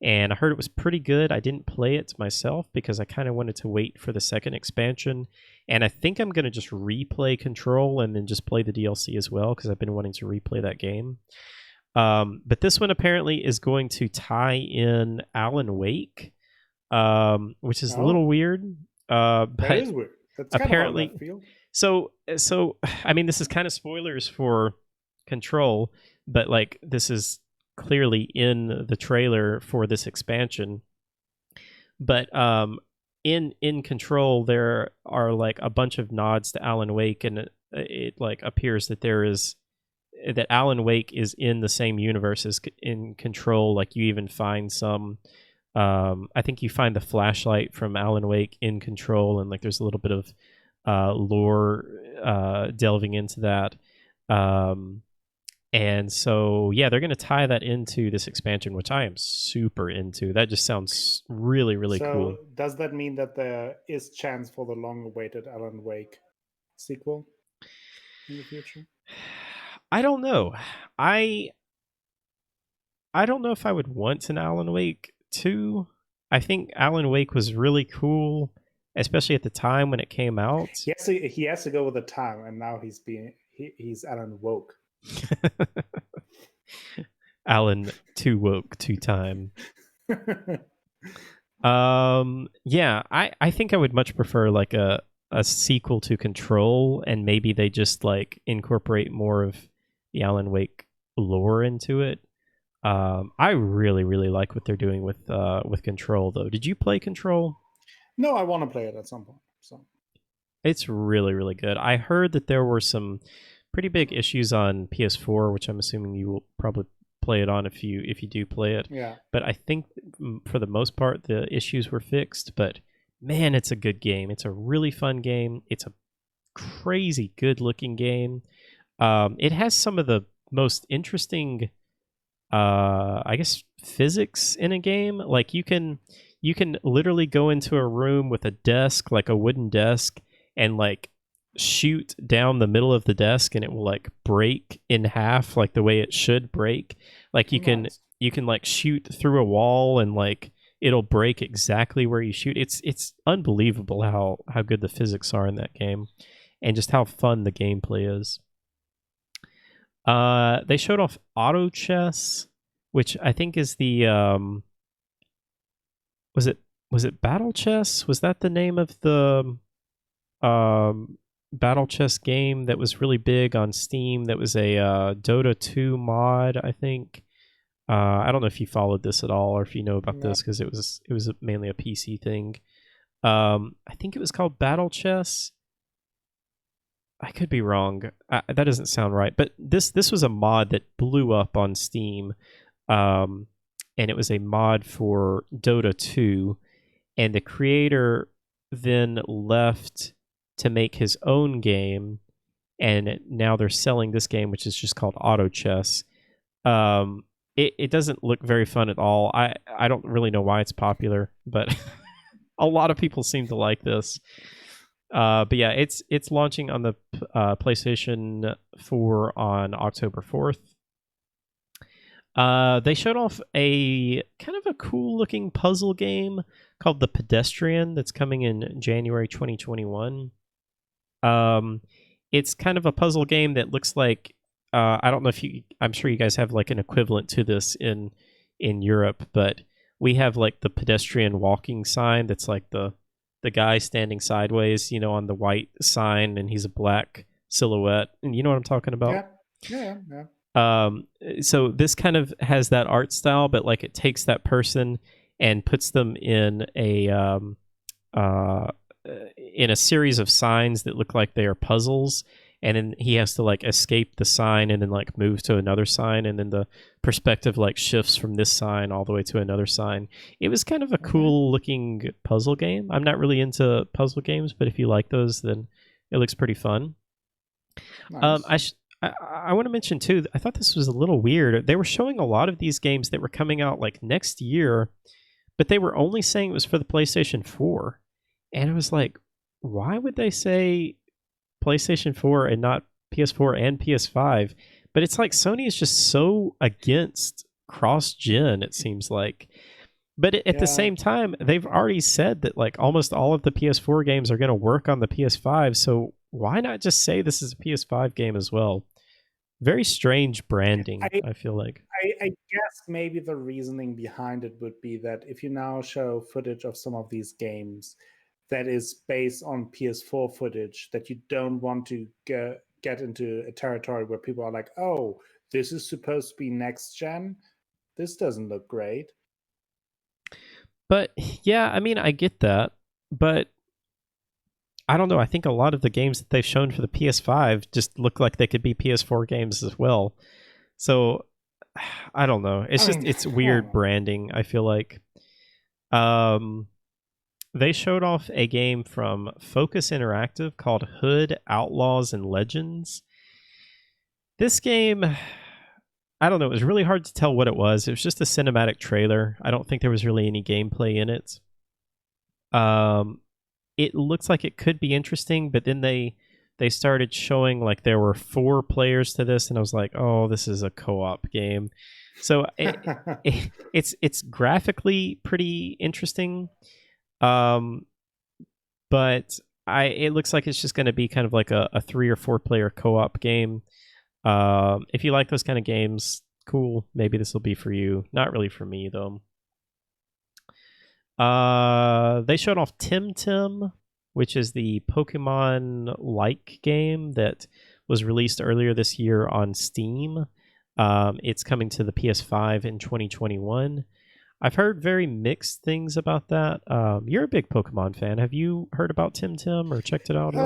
and I heard it was pretty good. I didn't play it myself because I kind of wanted to wait for the second expansion. And I think I'm going to just replay Control and then just play the DLC as well, because I've been wanting to replay that game. But this one apparently is going to tie in Alan Wake, which is a little weird. But that is weird. That's apparently, kind of how that feels. So I mean, this is kind of spoilers for Control, but like, this is clearly in the trailer for this expansion. But in Control, there are like a bunch of nods to Alan Wake, and it like appears that that Alan Wake is in the same universe as in Control. Like, you even find some. I think you find the flashlight from Alan Wake in Control, and like, there's a little bit of lore delving into that. And so, yeah, they're going to tie that into this expansion, which I am super into. That just sounds really, really cool. Does that mean that there is chance for the long-awaited Alan Wake sequel in the future? I don't know. I don't know if I would want an Alan Wake 2. I think Alan Wake was really cool, especially at the time when it came out. He has to go with the time, and now he's Alan Woke. Alan too woke, too time. Yeah, I think I would much prefer like a sequel to Control, and maybe they just like incorporate more of the Alan Wake lore into it. I really, really like what they're doing with Control, though. Did you play Control? No, I want to play it at some point. So it's really, really good. I heard that there were some pretty big issues on PS4, which I'm assuming you will probably play it on if you do play it. Yeah. But I think for the most part the issues were fixed. But man, it's a good game. It's a really fun game. It's a crazy good looking game. It has some of the most interesting, I guess, physics in a game. Like, you can literally go into a room with a desk, like a wooden desk, and like shoot down the middle of the desk, and it will like break in half, like the way it should break. Like, you can like shoot through a wall, and like it'll break exactly where you shoot. It's unbelievable how good the physics are in that game, and just how fun the gameplay is. They showed off Auto Chess, which I think is the was it Battle Chess? Was that the name of the Battle Chess game that was really big on Steam? That was a Dota 2 mod, I think. I don't know if you followed this at all, or if you know about this, because it was mainly a PC thing. I think it was called Battle Chess. I could be wrong. That doesn't sound right. But this was a mod that blew up on Steam, and it was a mod for Dota 2, and the creator then left to make his own game, and now they're selling this game, which is just called Auto Chess. It doesn't look very fun at all. I don't really know why it's popular, but a lot of people seem to like this. But yeah, it's launching on the PlayStation 4 on October 4th. They showed off a kind of a cool looking puzzle game called The Pedestrian that's coming in January 2021. It's kind of a puzzle game that looks like, I don't know if I'm sure you guys have like an equivalent to this in Europe, but we have like the pedestrian walking sign that's like the the guy standing sideways, on the white sign, and he's a black silhouette, and you know what I'm talking about. Yeah. So this kind of has that art style, but like it takes that person and puts them in a series of signs that look like they are puzzles, and then he has to like escape the sign and then like move to another sign, and then the perspective like shifts from this sign all the way to another sign. It was kind of a cool looking puzzle game. I'm not really into puzzle games, but if you like those, then it looks pretty fun. Nice. I want to mention too, I thought this was a little weird. They were showing a lot of these games that were coming out like next year, but they were only saying it was for the PlayStation 4. And it was like, why would they say PlayStation 4 and not PS4 and PS5? But it's like Sony is just so against cross-gen, it seems like. But at the same time, they've already said that like almost all of the PS4 games are going to work on the PS5. So why not just say this is a PS5 game as well? Very strange branding, I feel like. I guess maybe the reasoning behind it would be that if you now show footage of some of these games that is based on PS4 footage, that you don't want to get into a territory where people are like, oh, this is supposed to be next gen. This doesn't look great. But yeah, I mean, I get that. But I don't know. I think a lot of the games that they've shown for the PS5 just look like they could be PS4 games as well. So I don't know. It's weird branding, I feel like. They showed off a game from Focus Interactive called Hood, Outlaws, and Legends. This game, I don't know. It was really hard to tell what it was. It was just a cinematic trailer. I don't think there was really any gameplay in it. It looks like it could be interesting, but then they started showing like there were 4 players to this, and I was like, oh, this is a co-op game. So it's graphically pretty interesting, but it looks like it's just going to be kind of like a 3 or 4 player co-op game. If you like those kind of games, cool. Maybe this will be for you. Not really for me though. They showed off Tim, which is the Pokemon-like game that was released earlier this year on Steam. It's coming to the PS5 in 2021. I've heard very mixed things about that. You're a big Pokemon fan. Have you heard about Tim or checked it out at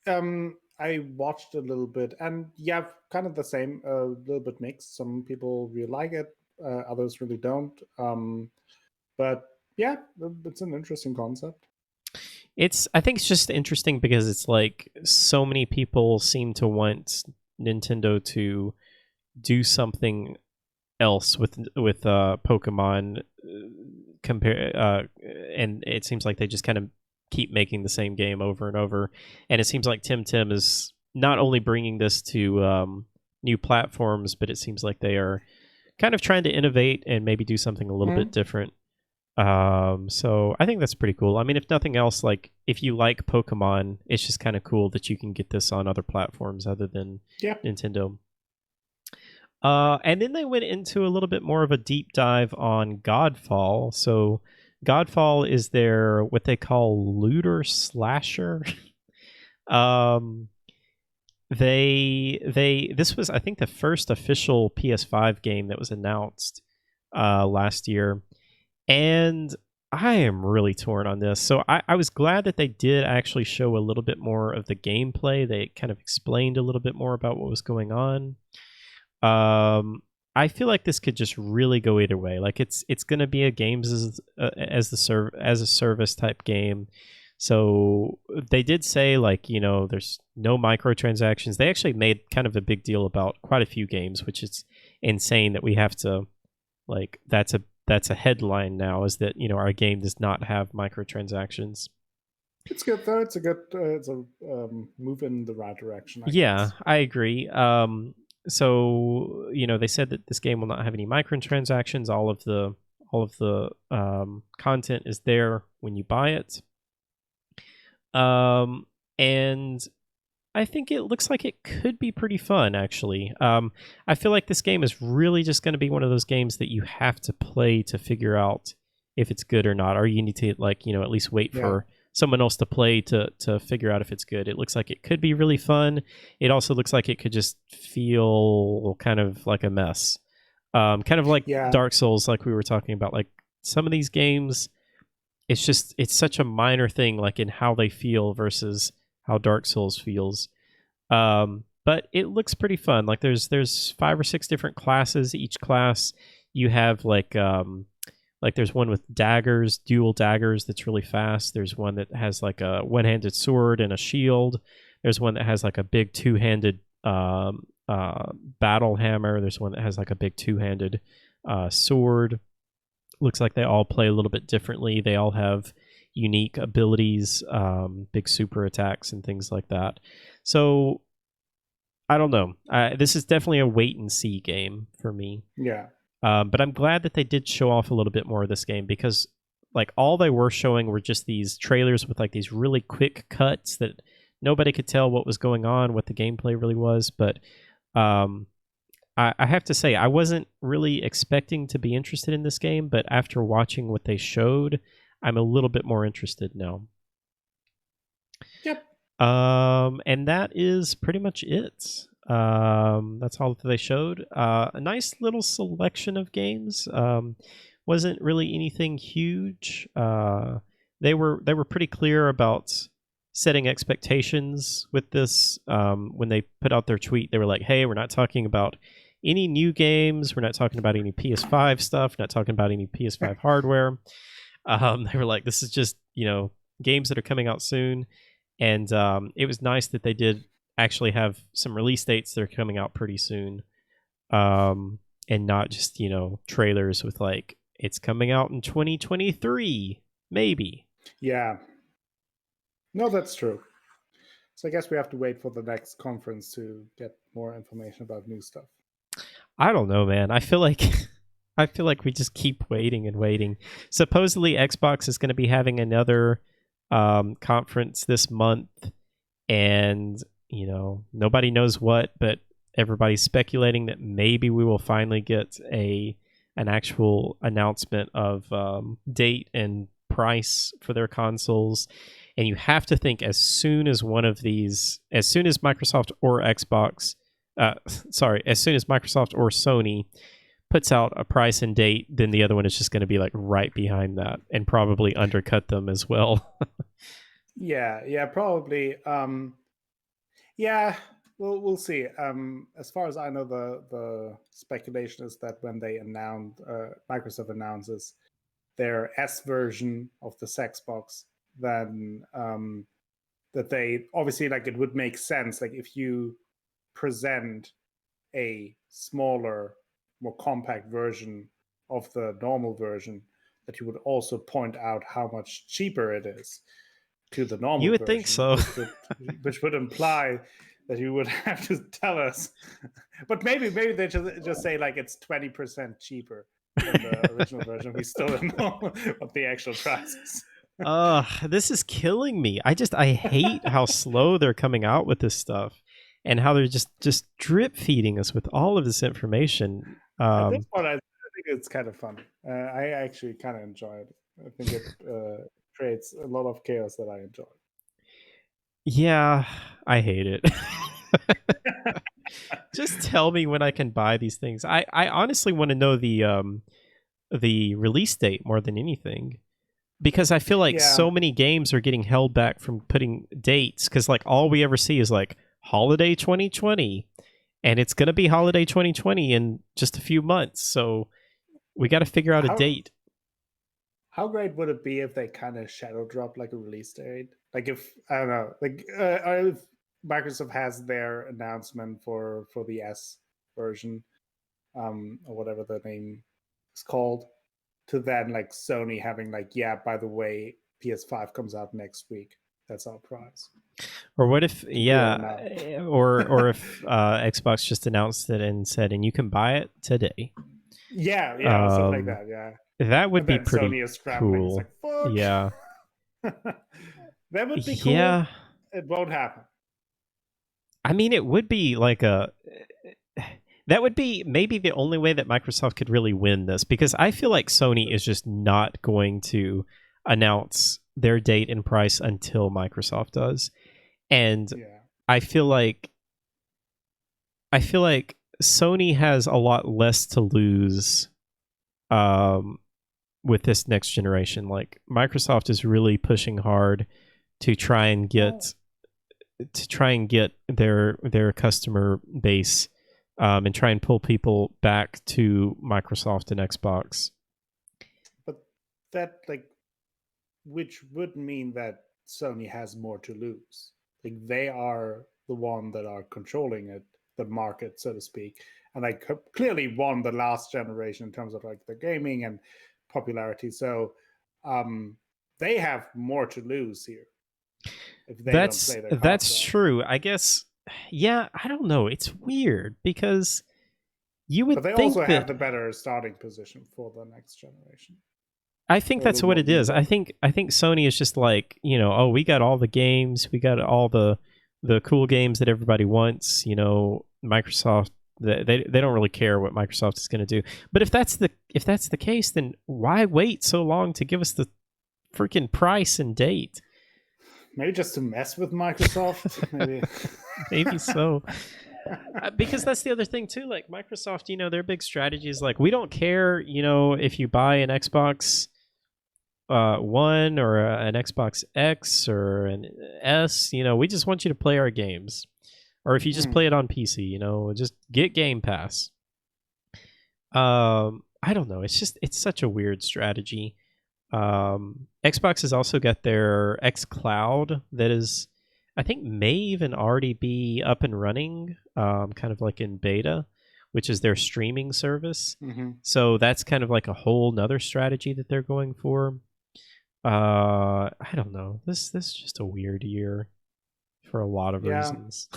all? I watched a little bit, and yeah, kind of the same, a little bit mixed. Some people really like it, others really don't. But yeah, it's an interesting concept. I think it's just interesting because it's like so many people seem to want Nintendo to do something else with Pokemon, and it seems like they just kind of keep making the same game over and over. And it seems like Tim is not only bringing this to new platforms, but it seems like they are kind of trying to innovate and maybe do something a little bit different. So I think that's pretty cool. I mean, if nothing else, like if you like Pokemon, it's just kind of cool that you can get this on other platforms other than Nintendo. And then they went into a little bit more of a deep dive on Godfall. So Godfall is their what they call looter slasher. This was, I think, the first official PS5 game that was announced last year. And I am really torn on this. So I was glad that they did actually show a little bit more of the gameplay. They kind of explained a little bit more about what was going on. I feel like this could just really go either way. Like it's going to be a games as a service type game. So they did say, like, there's no microtransactions. They actually made kind of a big deal about quite a few games, which is insane that we have to, like, that's a headline now, is that, our game does not have microtransactions. It's good though. It's a move in the right direction. I guess. I agree. So they said that this game will not have any microtransactions. All of the content is there when you buy it. And I think it looks like it could be pretty fun, actually. I feel like this game is really just going to be one of those games that you have to play to figure out if it's good or not, or you need to like at least wait Yeah. for someone else to play to figure out if it's good. It looks like it could be really fun. It also looks like it could just feel kind of like a mess, kind of like Yeah. Dark Souls, like we were talking about. Like some of these games, it's such a minor thing, like in how they feel versus how Dark Souls feels. But it looks pretty fun. Like there's 5 or 6 different classes. Each class you have like there's one with daggers, dual daggers that's really fast. There's one that has like a one-handed sword and a shield. There's one that has like a big two-handed battle hammer. There's one that has like a big two-handed sword. Looks like they all play a little bit differently. They all have unique abilities, big super attacks and things like that. So I don't know. This is definitely a wait and see game for me. Yeah. But I'm glad that they did show off a little bit more of this game, because like all they were showing were just these trailers with like these really quick cuts that nobody could tell what was going on, what the gameplay really was. But I have to say, I wasn't really expecting to be interested in this game, but after watching what they showed, I'm a little bit more interested now. Yep. And that is pretty much it. That's all that they showed. A nice little selection of games. Wasn't really anything huge. They were pretty clear about setting expectations with this. When they put out their tweet, they were like, "Hey, we're not talking about any new games. We're not talking about any PS5 stuff. Not talking about any PS5 hardware." They were like, "This is just games that are coming out soon." And it was nice that they did actually have some release dates that are coming out pretty soon, and not just trailers with like it's coming out in 2023 maybe. Yeah. No, that's true. So I guess we have to wait for the next conference to get more information about new stuff. I don't know, man. I feel like we just keep waiting and waiting. Supposedly Xbox is going to be having another conference this month, and nobody knows what, but everybody's speculating that maybe we will finally get an actual announcement of date and price for their consoles. And you have to think as soon as Microsoft or Xbox, as soon as Microsoft or Sony puts out a price and date, then the other one is just going to be like right behind that and probably undercut them as well. Yeah, probably. Yeah, we'll see. As far as I know, the speculation is that when they Microsoft announces their S version of the Xbox, then that they obviously, like, it would make sense, like if you present a smaller, more compact version of the normal version, that you would also point out how much cheaper it is to the normal You would version, think so. which would imply that you would have to tell us. But maybe they just say like it's 20% cheaper than the original version. We still don't know what the actual price is. This is killing me. I hate how slow they're coming out with this stuff, and how they're just drip feeding us with all of this information. At this point, I think it's kind of fun. I actually kind of enjoy it. I think it creates a lot of chaos that I enjoy. Yeah, I hate it. Just tell me when I can buy these things. I honestly want to know the release date more than anything, because I feel like so many games are getting held back from putting dates, because like all we ever see is like holiday 2020, and it's going to be holiday 2020 in just a few months. So we got to figure out a date. How great would it be if they kind of shadow drop like a release date? Like if, I don't know, like if Microsoft has their announcement for the S version, or whatever the name is called, to then like Sony having like, yeah, by the way, PS5 comes out next week. That's our prize. Or what if, or if Xbox just announced it and said, and you can buy it today. Yeah, something like that. Yeah, that would be pretty Sony is scrambling. cool. It's like, fuck. Yeah, that would be cool. Yeah, it won't happen. I mean, it would be like That would be maybe the only way that Microsoft could really win this, because I feel like Sony is just not going to announce their date and price until Microsoft does. And Yeah. I feel like Sony has a lot less to lose with this next generation. Like Microsoft is really pushing hard to try and get their customer base and try and pull people back to Microsoft and Xbox. But that, like, which would mean that Sony has more to lose. Like, they are the one that are controlling it, the market, so to speak, and like clearly won the last generation in terms of like the gaming and popularity. So they have more to lose here if they don't play their cards that's right. true. I guess. Yeah, I don't know. It's weird because you would But they think also that have the better starting position for the next generation. I think A that's little what more it is. I think Sony is just like, oh, we got all the games, we got all the cool games that everybody wants. Microsoft, they don't really care what Microsoft is going to do. But if that's the case, then why wait so long to give us the freaking price and date? Maybe just to mess with Microsoft. Maybe. Maybe so. Because that's the other thing too. Like Microsoft, their big strategy is like, we don't care, if you buy an Xbox One or an Xbox X or an S. We just want you to play our games. Or if you just play it on PC, just get Game Pass. I don't know. It's such a weird strategy. Xbox has also got their xCloud that is, I think, may even already be up and running, kind of like in beta, which is their streaming service. Mm-hmm. So that's kind of like a whole nother strategy that they're going for. I don't know. This is just a weird year for a lot of reasons.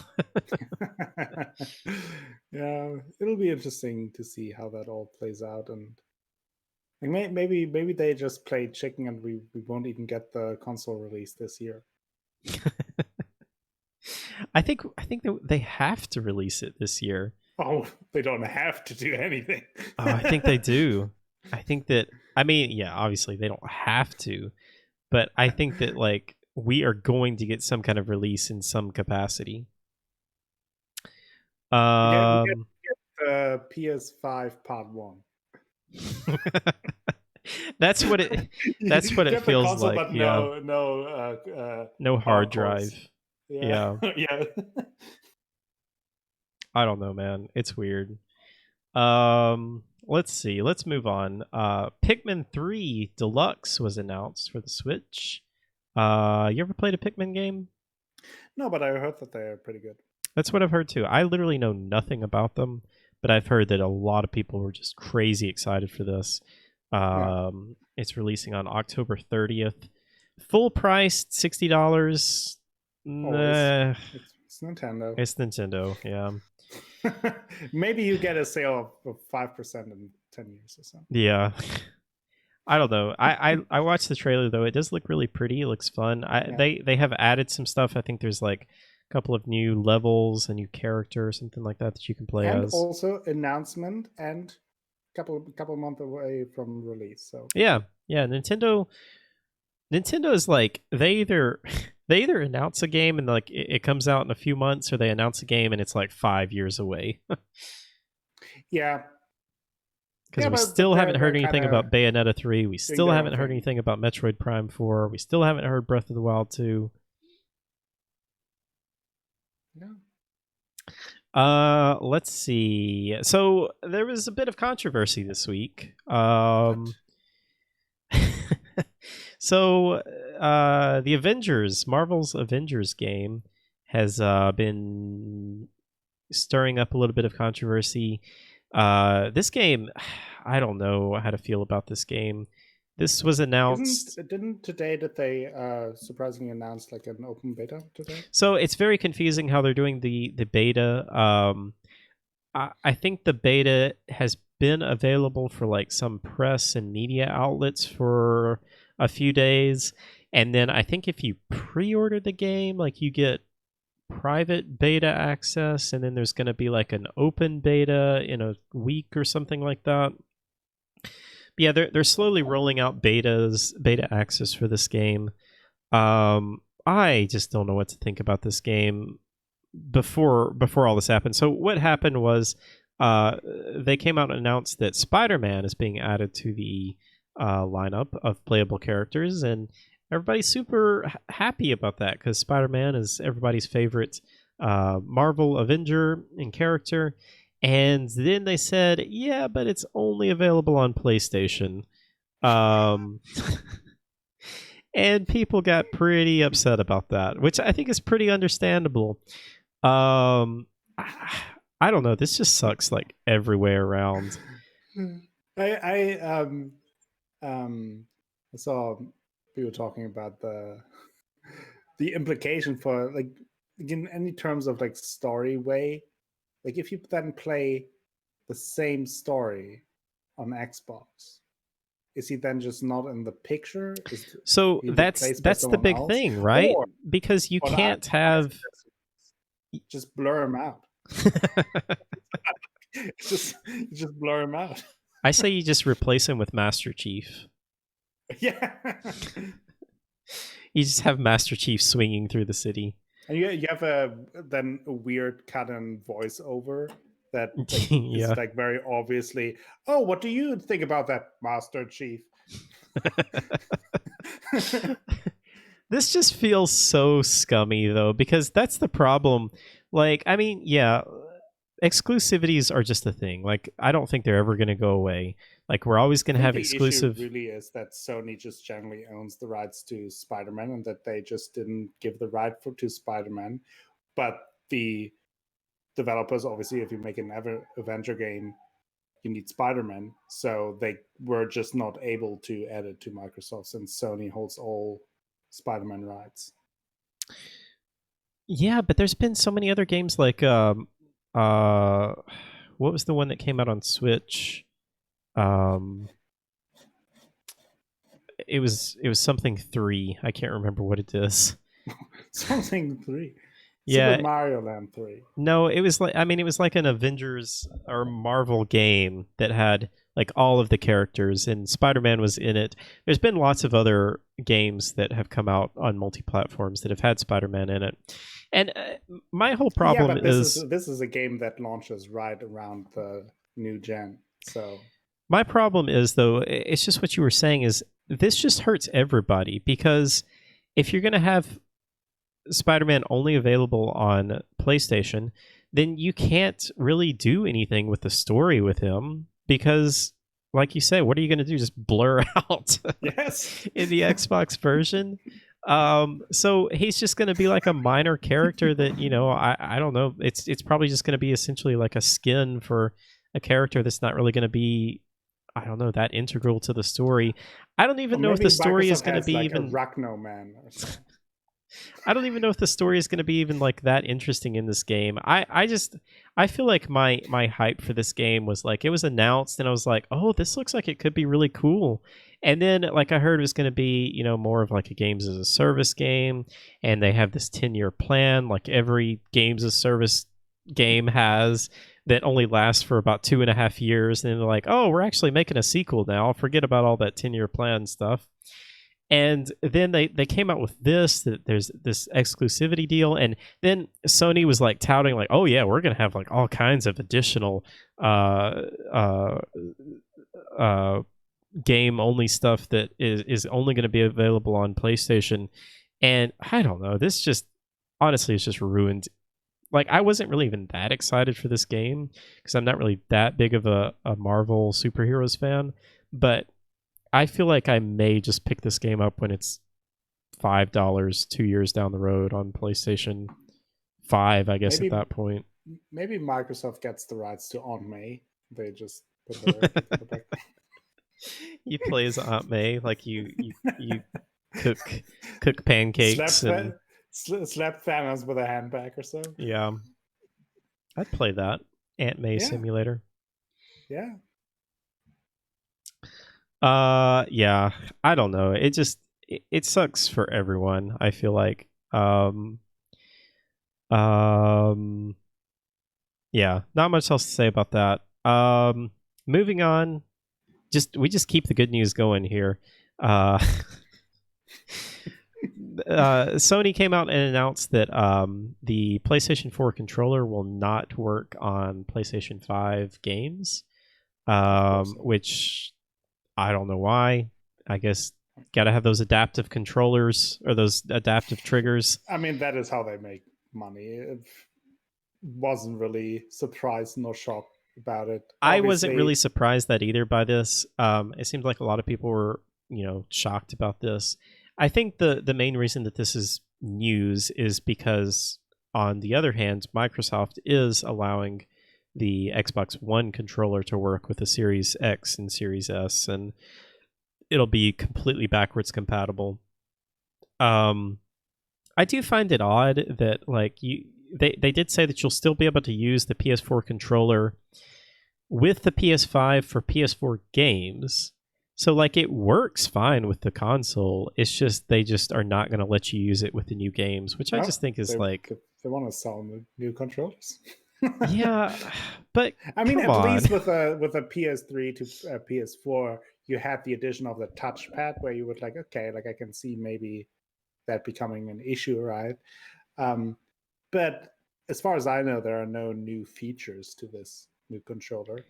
Yeah, it'll be interesting to see how that all plays out, and maybe they just played chicken and we won't even get the console release this year. I think that they have to release it this year. Oh, they don't have to do anything. Oh, I think they do. I think that, yeah, obviously they don't have to, but I think that like we are going to get some kind of release in some capacity. We get the PS5 Part 1. That's what it feels like. But yeah. No hard drive. Yeah. Yeah. I don't know, man. It's weird. Let's see. Let's move on. Pikmin 3 Deluxe was announced for the Switch. You ever played a Pikmin game? No, but I heard that they're pretty good. That's what I've heard too. I literally know nothing about them, but I've heard that a lot of people were just crazy excited for this. It's releasing on October 30th. Full price, $60. It's Nintendo. It's Nintendo, yeah. Maybe you get a sale of 5% in 10 years or something. Yeah. I don't know. I watched the trailer though. It does look really pretty. It looks fun. They have added some stuff. I think there's like a couple of new levels, a new character or something like that you can play and as. And also announcement and couple months away from release. So yeah. Nintendo is like they either announce a game and like it comes out in a few months, or they announce a game and it's like 5 years away. Yeah. Because we still haven't heard anything about Bayonetta 3. We still haven't heard anything about Metroid Prime 4. We still haven't heard Breath of the Wild 2. Yeah. Let's see. So there was a bit of controversy this week. So the Avengers, Marvel's Avengers game, has been stirring up a little bit of controversy. This game, I don't know how to feel about this game. This was announced. Didn't today that they surprisingly announced like an open beta today? So it's very confusing how they're doing the beta. I think the beta has been available for like some press and media outlets for a few days, and then I think if you pre-order the game, like you get private beta access, and then there's going to be like an open beta in a week or something like that. But yeah, they're slowly rolling out beta access for this game. I just don't know what to think about this game before all this happened. So what happened was they came out and announced that Spider-Man is being added to the lineup of playable characters, and everybody's super happy about that because Spider-Man is everybody's favorite Marvel Avenger and character. And then they said, yeah, but it's only available on PlayStation. And people got pretty upset about that, which I think is pretty understandable. I don't know. This just sucks like every way around. I saw people talking about the implication for like in any terms of like story way. Like if you then play the same story on Xbox, is he then just not in the picture? So that's the big thing, right? Or, because you can't have just blur him out. just blur him out. I say you just replace him with Master Chief. Yeah. You just have Master Chief swinging through the city. And you have a weird cut-in voiceover that yeah. is like very obviously, oh, what do you think about that, Master Chief? This just feels so scummy though, because that's the problem. Like, I mean, yeah, exclusivities are just a thing. Like, I don't think they're ever going to go away. Like, we're always going to have exclusive. The issue really is that Sony just generally owns the rights to Spider-Man, and that they just didn't give the right to Spider-Man. But the developers, obviously, if you make an Avenger game, you need Spider-Man. So they were just not able to add it to Microsoft, since Sony holds all Spider-Man rights. Yeah, but there's been so many other games like what was the one that came out on Switch? It was something 3. I can't remember what it is. Something 3. Yeah, Super Mario Land 3. No, it was like it was like an Avengers or Marvel game that had like all of the characters, and Spider-Man was in it. There's been lots of other games that have come out on multi-platforms that have had Spider-Man in it. And my whole problem is this is a game that launches right around the new gen. So my problem is, though, it's just what you were saying, is this just hurts everybody, because if you're going to have Spider-Man only available on PlayStation, then you can't really do anything with the story with him, because, like you say, what are you going to do? Just blur out yes. in the Xbox version? So he's just going to be like a minor character that, you know, I don't know. It's probably just going to be essentially like a skin for a character that's not really going to be, I don't know, that integral to the story. I don't even know if the story is going to be like even a Rachno Man or something. I don't even know if the story is going to be even like that interesting in this game. I feel like my hype for this game was like, it was announced and I was like, oh, this looks like it could be really cool. And then like I heard it was going to be, you know, more of like a games as a service game, and they have this 10-year plan like every games as a service game has, that only lasts for about 2.5 years, and then they're like, oh, we're actually making a sequel now. Forget about all that 10-year plan stuff. And then they came out with this, that there's this exclusivity deal, and then Sony was like touting like, oh yeah, we're gonna have like all kinds of additional game only stuff that is only going to be available on PlayStation. And I don't know, this just honestly is just ruined. Like, I wasn't really even that excited for this game because I'm not really that big of a Marvel superheroes fan, but I feel like I may just pick this game up when it's $5 2 years down the road on PlayStation 5, I guess, maybe, at that point. Maybe Microsoft gets the rights to Aunt May. They just put her back. You play as Aunt May, like you cook pancakes slap Thanos with a handbag or so. Yeah. I'd play that. Aunt May Simulator. Yeah. Yeah, I don't know. It sucks for everyone, I feel like. Yeah, not much else to say about that. Moving on, we just keep the good news going here. Sony came out and announced that the PlayStation 4 controller will not work on PlayStation 5 games, which I don't know why. I guess got to have those adaptive controllers or those adaptive triggers. I mean, that is how they make money. It wasn't really surprised nor shocked about it. I wasn't really surprised that either by this. It seems like a lot of people were, shocked about this. I think the main reason that this is news is because, on the other hand, Microsoft is allowing the Xbox One controller to work with the Series X and Series S, and it'll be completely backwards compatible. I do find it odd that they did say that you'll still be able to use the PS4 controller with the PS5 for PS4 games. So it works fine with the console. It's just they just are not going to let you use it with the new games, which I just think is they want to sell new controllers. Yeah, but I mean, at least with a PS3 to PS4, you had the addition of the touchpad where you would I can see maybe that becoming an issue, right? But as far as I know, there are no new features to this new controller.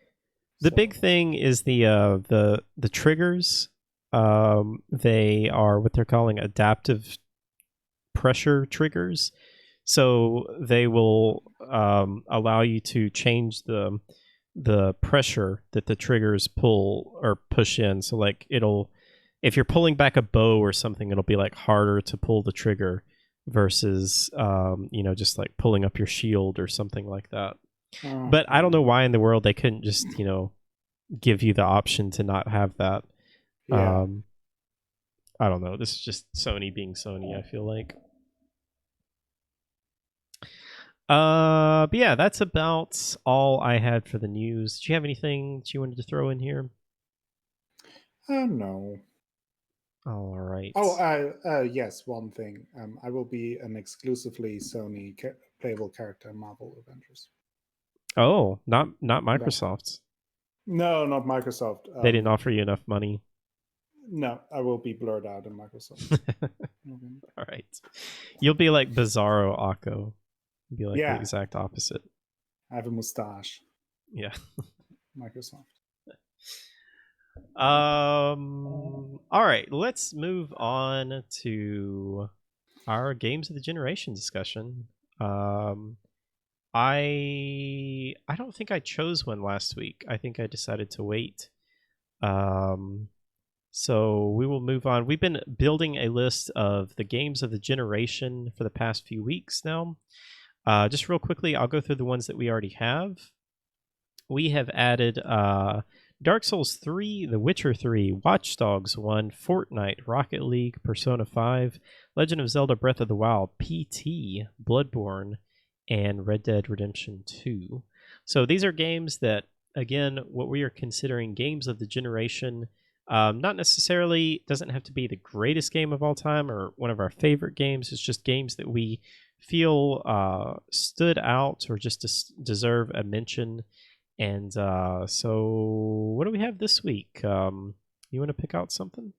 The big thing is the triggers. They are what they're calling adaptive pressure triggers. So they will allow you to change the pressure that the triggers pull or push in. So if you're pulling back a bow or something, it'll be harder to pull the trigger versus just pulling up your shield or something like that. But I don't know why in the world they couldn't just give you the option to not have that. Yeah. I don't know. This is just Sony being Sony, I feel like. But yeah, that's about all I had for the news. Do you have anything that you wanted to throw in here? No. All right. Oh, yes, one thing. I will be an exclusively Sony playable character in Marvel Avengers. Oh, not Microsoft. No, not Microsoft. They didn't offer you enough money. No, I will be blurred out in Microsoft. All right. You'll be like Bizarro Akko. Be the exact opposite. I have a mustache. Yeah. Microsoft. All right, let's move on to our games of the generation discussion. I don't think I chose one last week. I think I decided to wait. So we will move on. We've been building a list of the games of the generation for the past few weeks now. Just real quickly, I'll go through the ones that we already have. We have added Dark Souls 3, The Witcher 3, Watch Dogs 1, Fortnite, Rocket League, Persona 5, Legend of Zelda Breath of the Wild, PT, Bloodborne, and Red Dead Redemption 2. So these are games that, again, what we are considering games of the generation. Not necessarily, doesn't have to be the greatest game of all time or one of our favorite games. It's just games that we feel stood out or just deserve a mention. And so what do we have this week? You want to pick out something?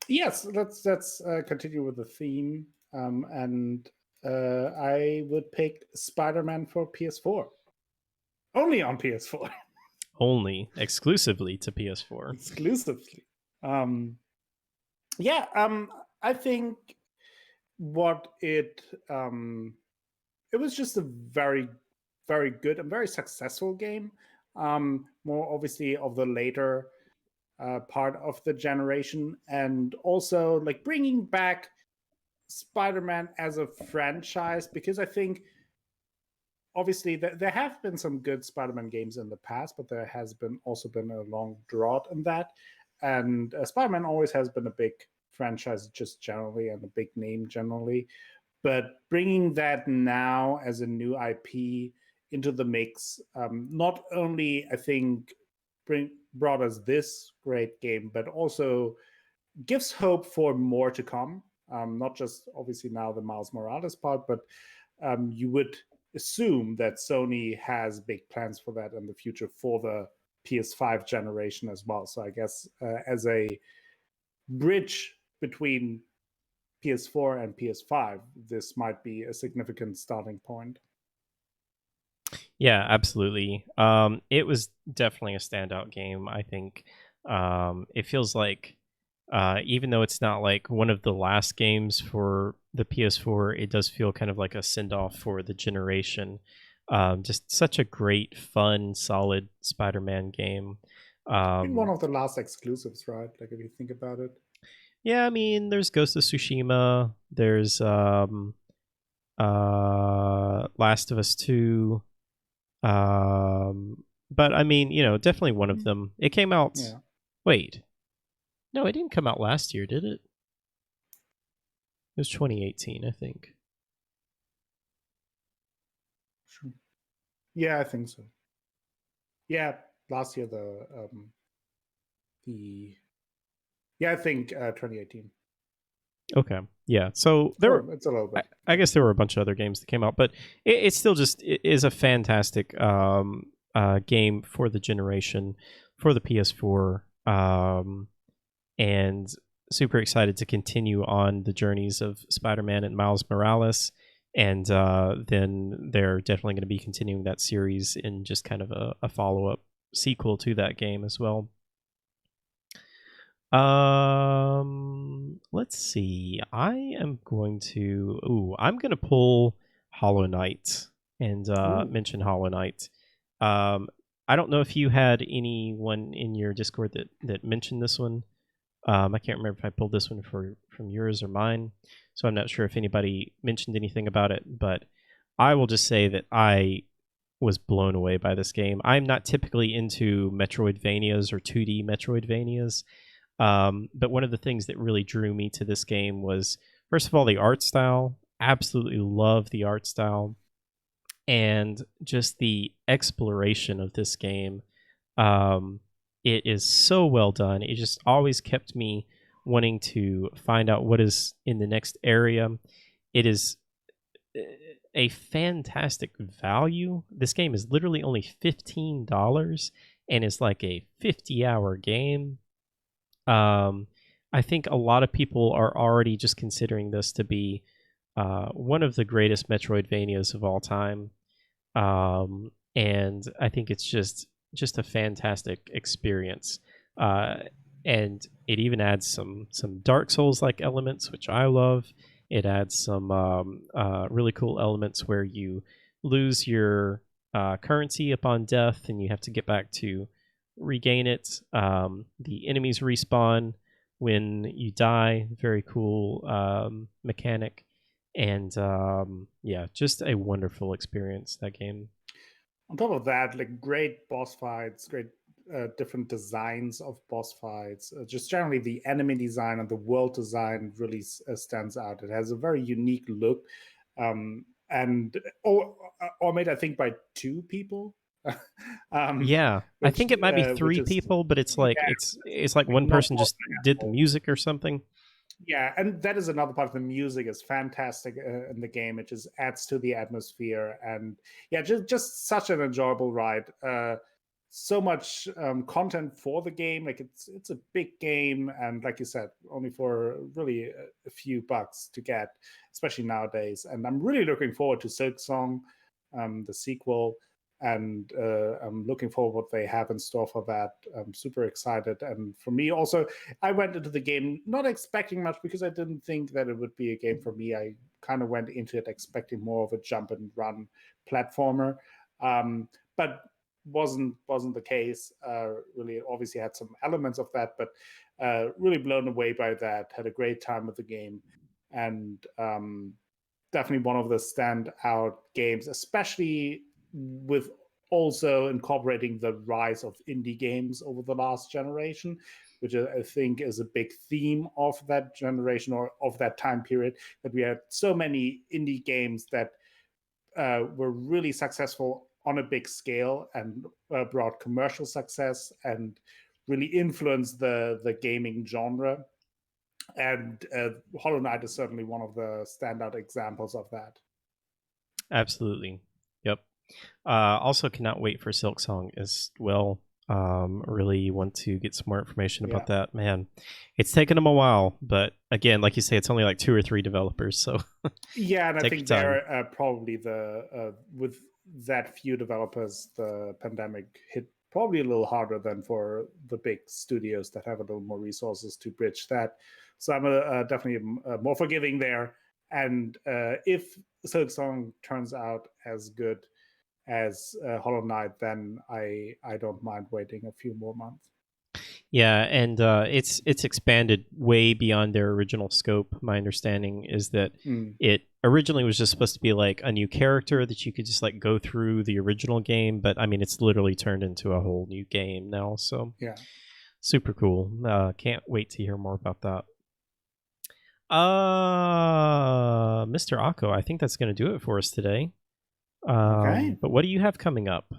Yes, let's continue with the theme. And I would pick Spiderman for PS4. Only on PS4. Only exclusively to PS4. Exclusively. I think what it was just a very, very good and very successful game. More obviously of the later part of the generation, and also bringing back Spider-Man as a franchise, because I think obviously there have been some good Spider-Man games in the past, but there has also been a long drought in that. And Spider-Man always has been a big franchise just generally and a big name generally. But bringing that now as a new IP into the mix, not only I think brought us this great game, but also gives hope for more to come. Not just obviously now the Miles Morales part, but you would assume that Sony has big plans for that in the future for the PS5 generation as well. So I guess as a bridge between PS4 and PS5, this might be a significant starting point. Yeah, absolutely. It was definitely a standout game, I think. It feels like, even though it's not like one of the last games for the PS4, it does feel kind of like a send off for the generation. Just such a great, fun, solid Spider-Man game. I think one of the last exclusives, right? Like if you think about it. Yeah, I mean, there's Ghost of Tsushima. There's Last of Us 2. But I mean, definitely one of them. It came out. Yeah. Wait, no, it didn't come out last year, did it? It was 2018, I think. Sure. Yeah, I think so. Yeah, last year I think 2018. Okay, yeah. So there were. It's a little bit. I guess there were a bunch of other games that came out, but it still just is a fantastic game for the generation, for the PS4, and super excited to continue on the journeys of Spider-Man and Miles Morales. And then they're definitely going to be continuing that series in just kind of a follow-up sequel to that game as well. Let's see. I'm going to pull Hollow Knight and mention Hollow Knight. I don't know if you had anyone in your Discord that mentioned this one. I can't remember if I pulled this one from yours or mine, so I'm not sure if anybody mentioned anything about it, but I will just say that I was blown away by this game. I'm not typically into Metroidvanias or 2D Metroidvanias. But one of the things that really drew me to this game was, first of all, the art style. Absolutely love the art style. And just the exploration of this game. It is so well done. It just always kept me wanting to find out what is in the next area. It is a fantastic value. This game is literally only $15 and is like a 50-hour game. I think a lot of people are already just considering this to be one of the greatest Metroidvanias of all time, and I think it's just a fantastic experience. And it even adds some Dark Souls like elements, which I love. It adds some really cool elements where you lose your currency upon death, and you have to get back to regain it. The enemies respawn when you die. Very cool mechanic. And yeah, just a wonderful experience, that game. On top of that, like great boss fights, great different designs of boss fights. Just generally, the enemy design and the world design really stands out. It has a very unique look, and made, I think, by two people. Yeah, I think it might be three people, but it's like it's like one person just did the music or something. Yeah, and that is another part of the music is fantastic in the game. It just adds to the atmosphere, and yeah, just such an enjoyable ride. So much content for the game. Like it's a big game, and like you said, only for really a few bucks to get, especially nowadays. And I'm really looking forward to Silksong, the sequel. And I'm looking forward what they have in store for that. I'm super excited. And for me also, I went into the game not expecting much because I didn't think that it would be a game for me. I kind of went into it expecting more of a jump and run platformer, but wasn't the case. Really, it obviously had some elements of that, but really blown away by that. Had a great time with the game, and definitely one of the standout games, especially with also incorporating the rise of indie games over the last generation, which I think is a big theme of that generation or of that time period, that we had so many indie games that were really successful on a big scale and brought commercial success and really influenced the gaming genre. And Hollow Knight is certainly one of the standout examples of that. Absolutely. Yep. Also, cannot wait for Silk Song as well. Really want to get some more information about that. Man, it's taken them a while, but again, like you say, it's only like 2 or 3 developers, so Yeah, and I take think your time. they're probably with that few developers, the pandemic hit probably a little harder than for the big studios that have a little more resources to bridge that. So I'm definitely more forgiving there. And if Silksong turns out as good as Hollow Knight, then I don't mind waiting a few more months. Yeah, and it's expanded way beyond their original scope. My understanding is that it originally was just supposed to be like a new character that you could just like go through the original game, but I mean it's literally turned into a whole new game now. So Yeah, super cool. Can't wait to hear more about that. Mr. Akko, I think that's going to do it for us today. Okay. But what do you have coming up?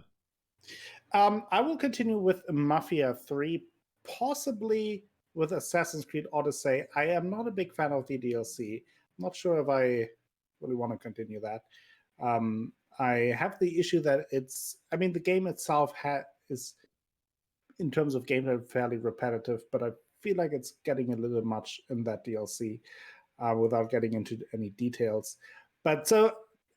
I will continue with Mafia 3, possibly with Assassin's Creed Odyssey. I am not a big fan of the DLC. I'm not sure if I really want to continue that. I have the issue that the game itself is, in terms of gameplay, fairly repetitive, but I feel like it's getting a little much in that DLC without getting into any details. But so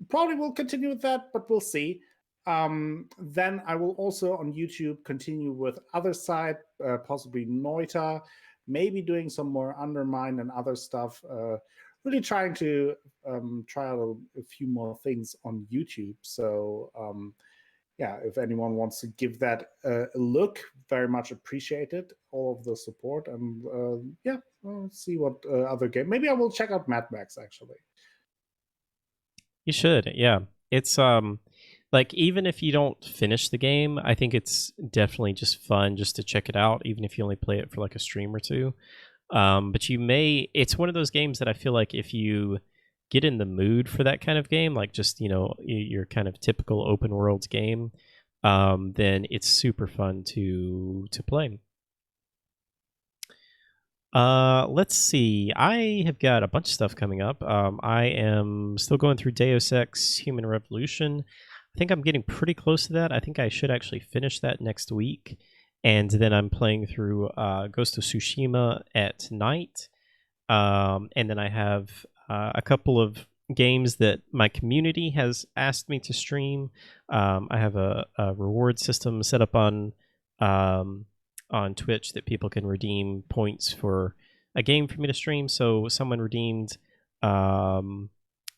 probably we'll continue with that, but we'll see. Then I will also on YouTube continue with Other Side, possibly Noita, maybe doing some more Undermine and other stuff. Really trying to try out a few more things on YouTube. So yeah, if anyone wants to give that a look, very much appreciated all of the support. And yeah, I'll see what other game. Maybe I will check out Mad Max actually. You should, yeah. It's like even if you don't finish the game, I think it's definitely just fun just to check it out, even if you only play it for like a stream or two. But it's one of those games that I feel like if you get in the mood for that kind of game, like just, your kind of typical open world game, then it's super fun to play. Let's see. I have got a bunch of stuff coming up. I am still going through Deus Ex Human Revolution. I think I'm getting pretty close to that. I think I should actually finish that next week. And then I'm playing through Ghost of Tsushima at night. And then I have a couple of games that my community has asked me to stream. I have a reward system set up on Twitch that people can redeem points for a game for me to stream. So someone redeemed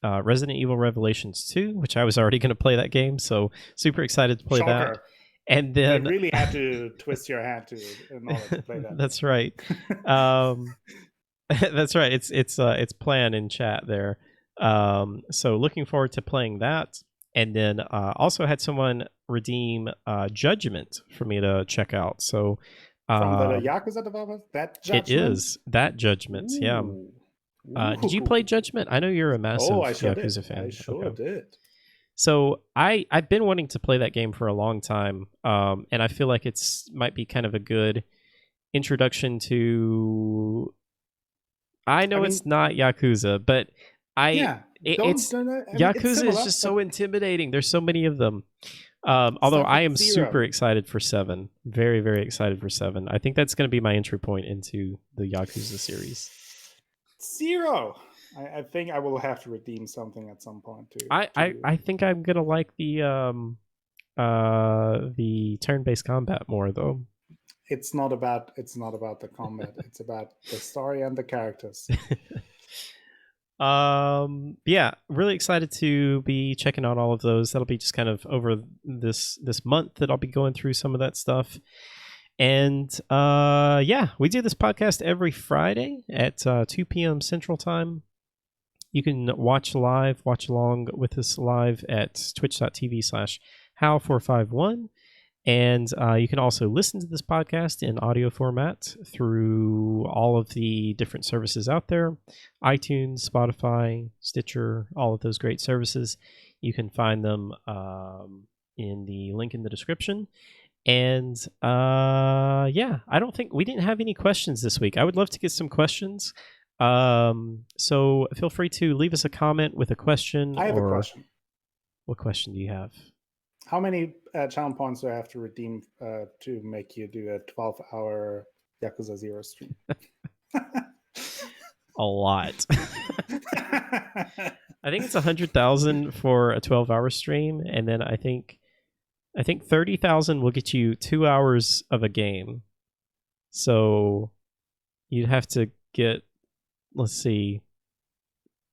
Resident Evil Revelations 2, which I was already going to play that game. So super excited to play that. And then you really had to twist your hand in order to play that. That's right. That's right. It's planned in chat there. So looking forward to playing that. And then also had someone redeem Judgment for me to check out. So from the Yakuza developers, that Judgment? It is that Judgment. Ooh. Yeah. Did you play Judgment? I know you're a massive Yakuza fan. I sure did. So I've been wanting to play that game for a long time, and I feel like might be kind of a good introduction to. It's not Yakuza, but Yakuza is just so intimidating. There's so many of them. Although I am super excited for 7. Very, very excited for 7. I think that's going to be my entry point into the Yakuza series. 0. I think I will have to redeem something at some point too. I think I'm going to like the turn-based combat more though. It's not about the combat. It's about the story and the characters. Yeah, really excited to be checking out all of those. That'll be just kind of over this month that I'll be going through some of that stuff. And yeah, we do this podcast every Friday at 2 p.m. Central Time. You can watch along with us live at twitch.tv/how451. And you can also listen to this podcast in audio format through all of the different services out there. iTunes, Spotify, Stitcher, all of those great services. You can find them in the link in the description. And yeah, I don't think we didn't have any questions this week. I would love to get some questions. So feel free to leave us a comment with a question. I have a question. What question do you have? How many channel points do I have to redeem to make you do a 12-hour Yakuza 0 stream? A lot. I think it's 100,000 for a 12-hour stream, and then I think 30,000 will get you 2 hours of a game. So you'd have to get, let's see,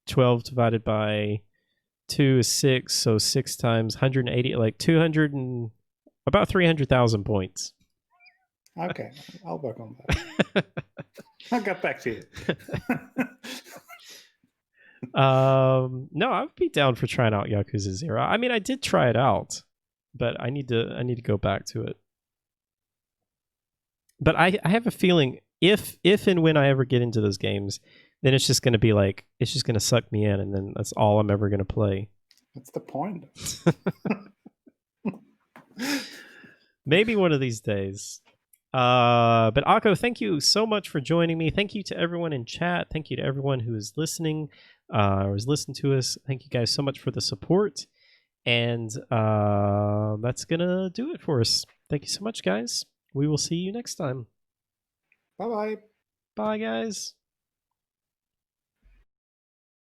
12 divided by 2 is 6, so 6 times 180, like 200 and about 300,000 points. Okay, I'll work on that. I'll get back to you. No, I would be down for trying out Yakuza 0. I mean, I did try it out, but I need to go back to it. But I have a feeling if and when I ever get into those games, then it's just going to be like, it's just going to suck me in, and then that's all I'm ever going to play. That's the point. Maybe one of these days. But Akko, thank you so much for joining me. Thank you to everyone in chat. Thank you to everyone who is listening or has listened to us. Thank you guys so much for the support. And that's going to do it for us. Thank you so much, guys. We will see you next time. Bye-bye. Bye, guys.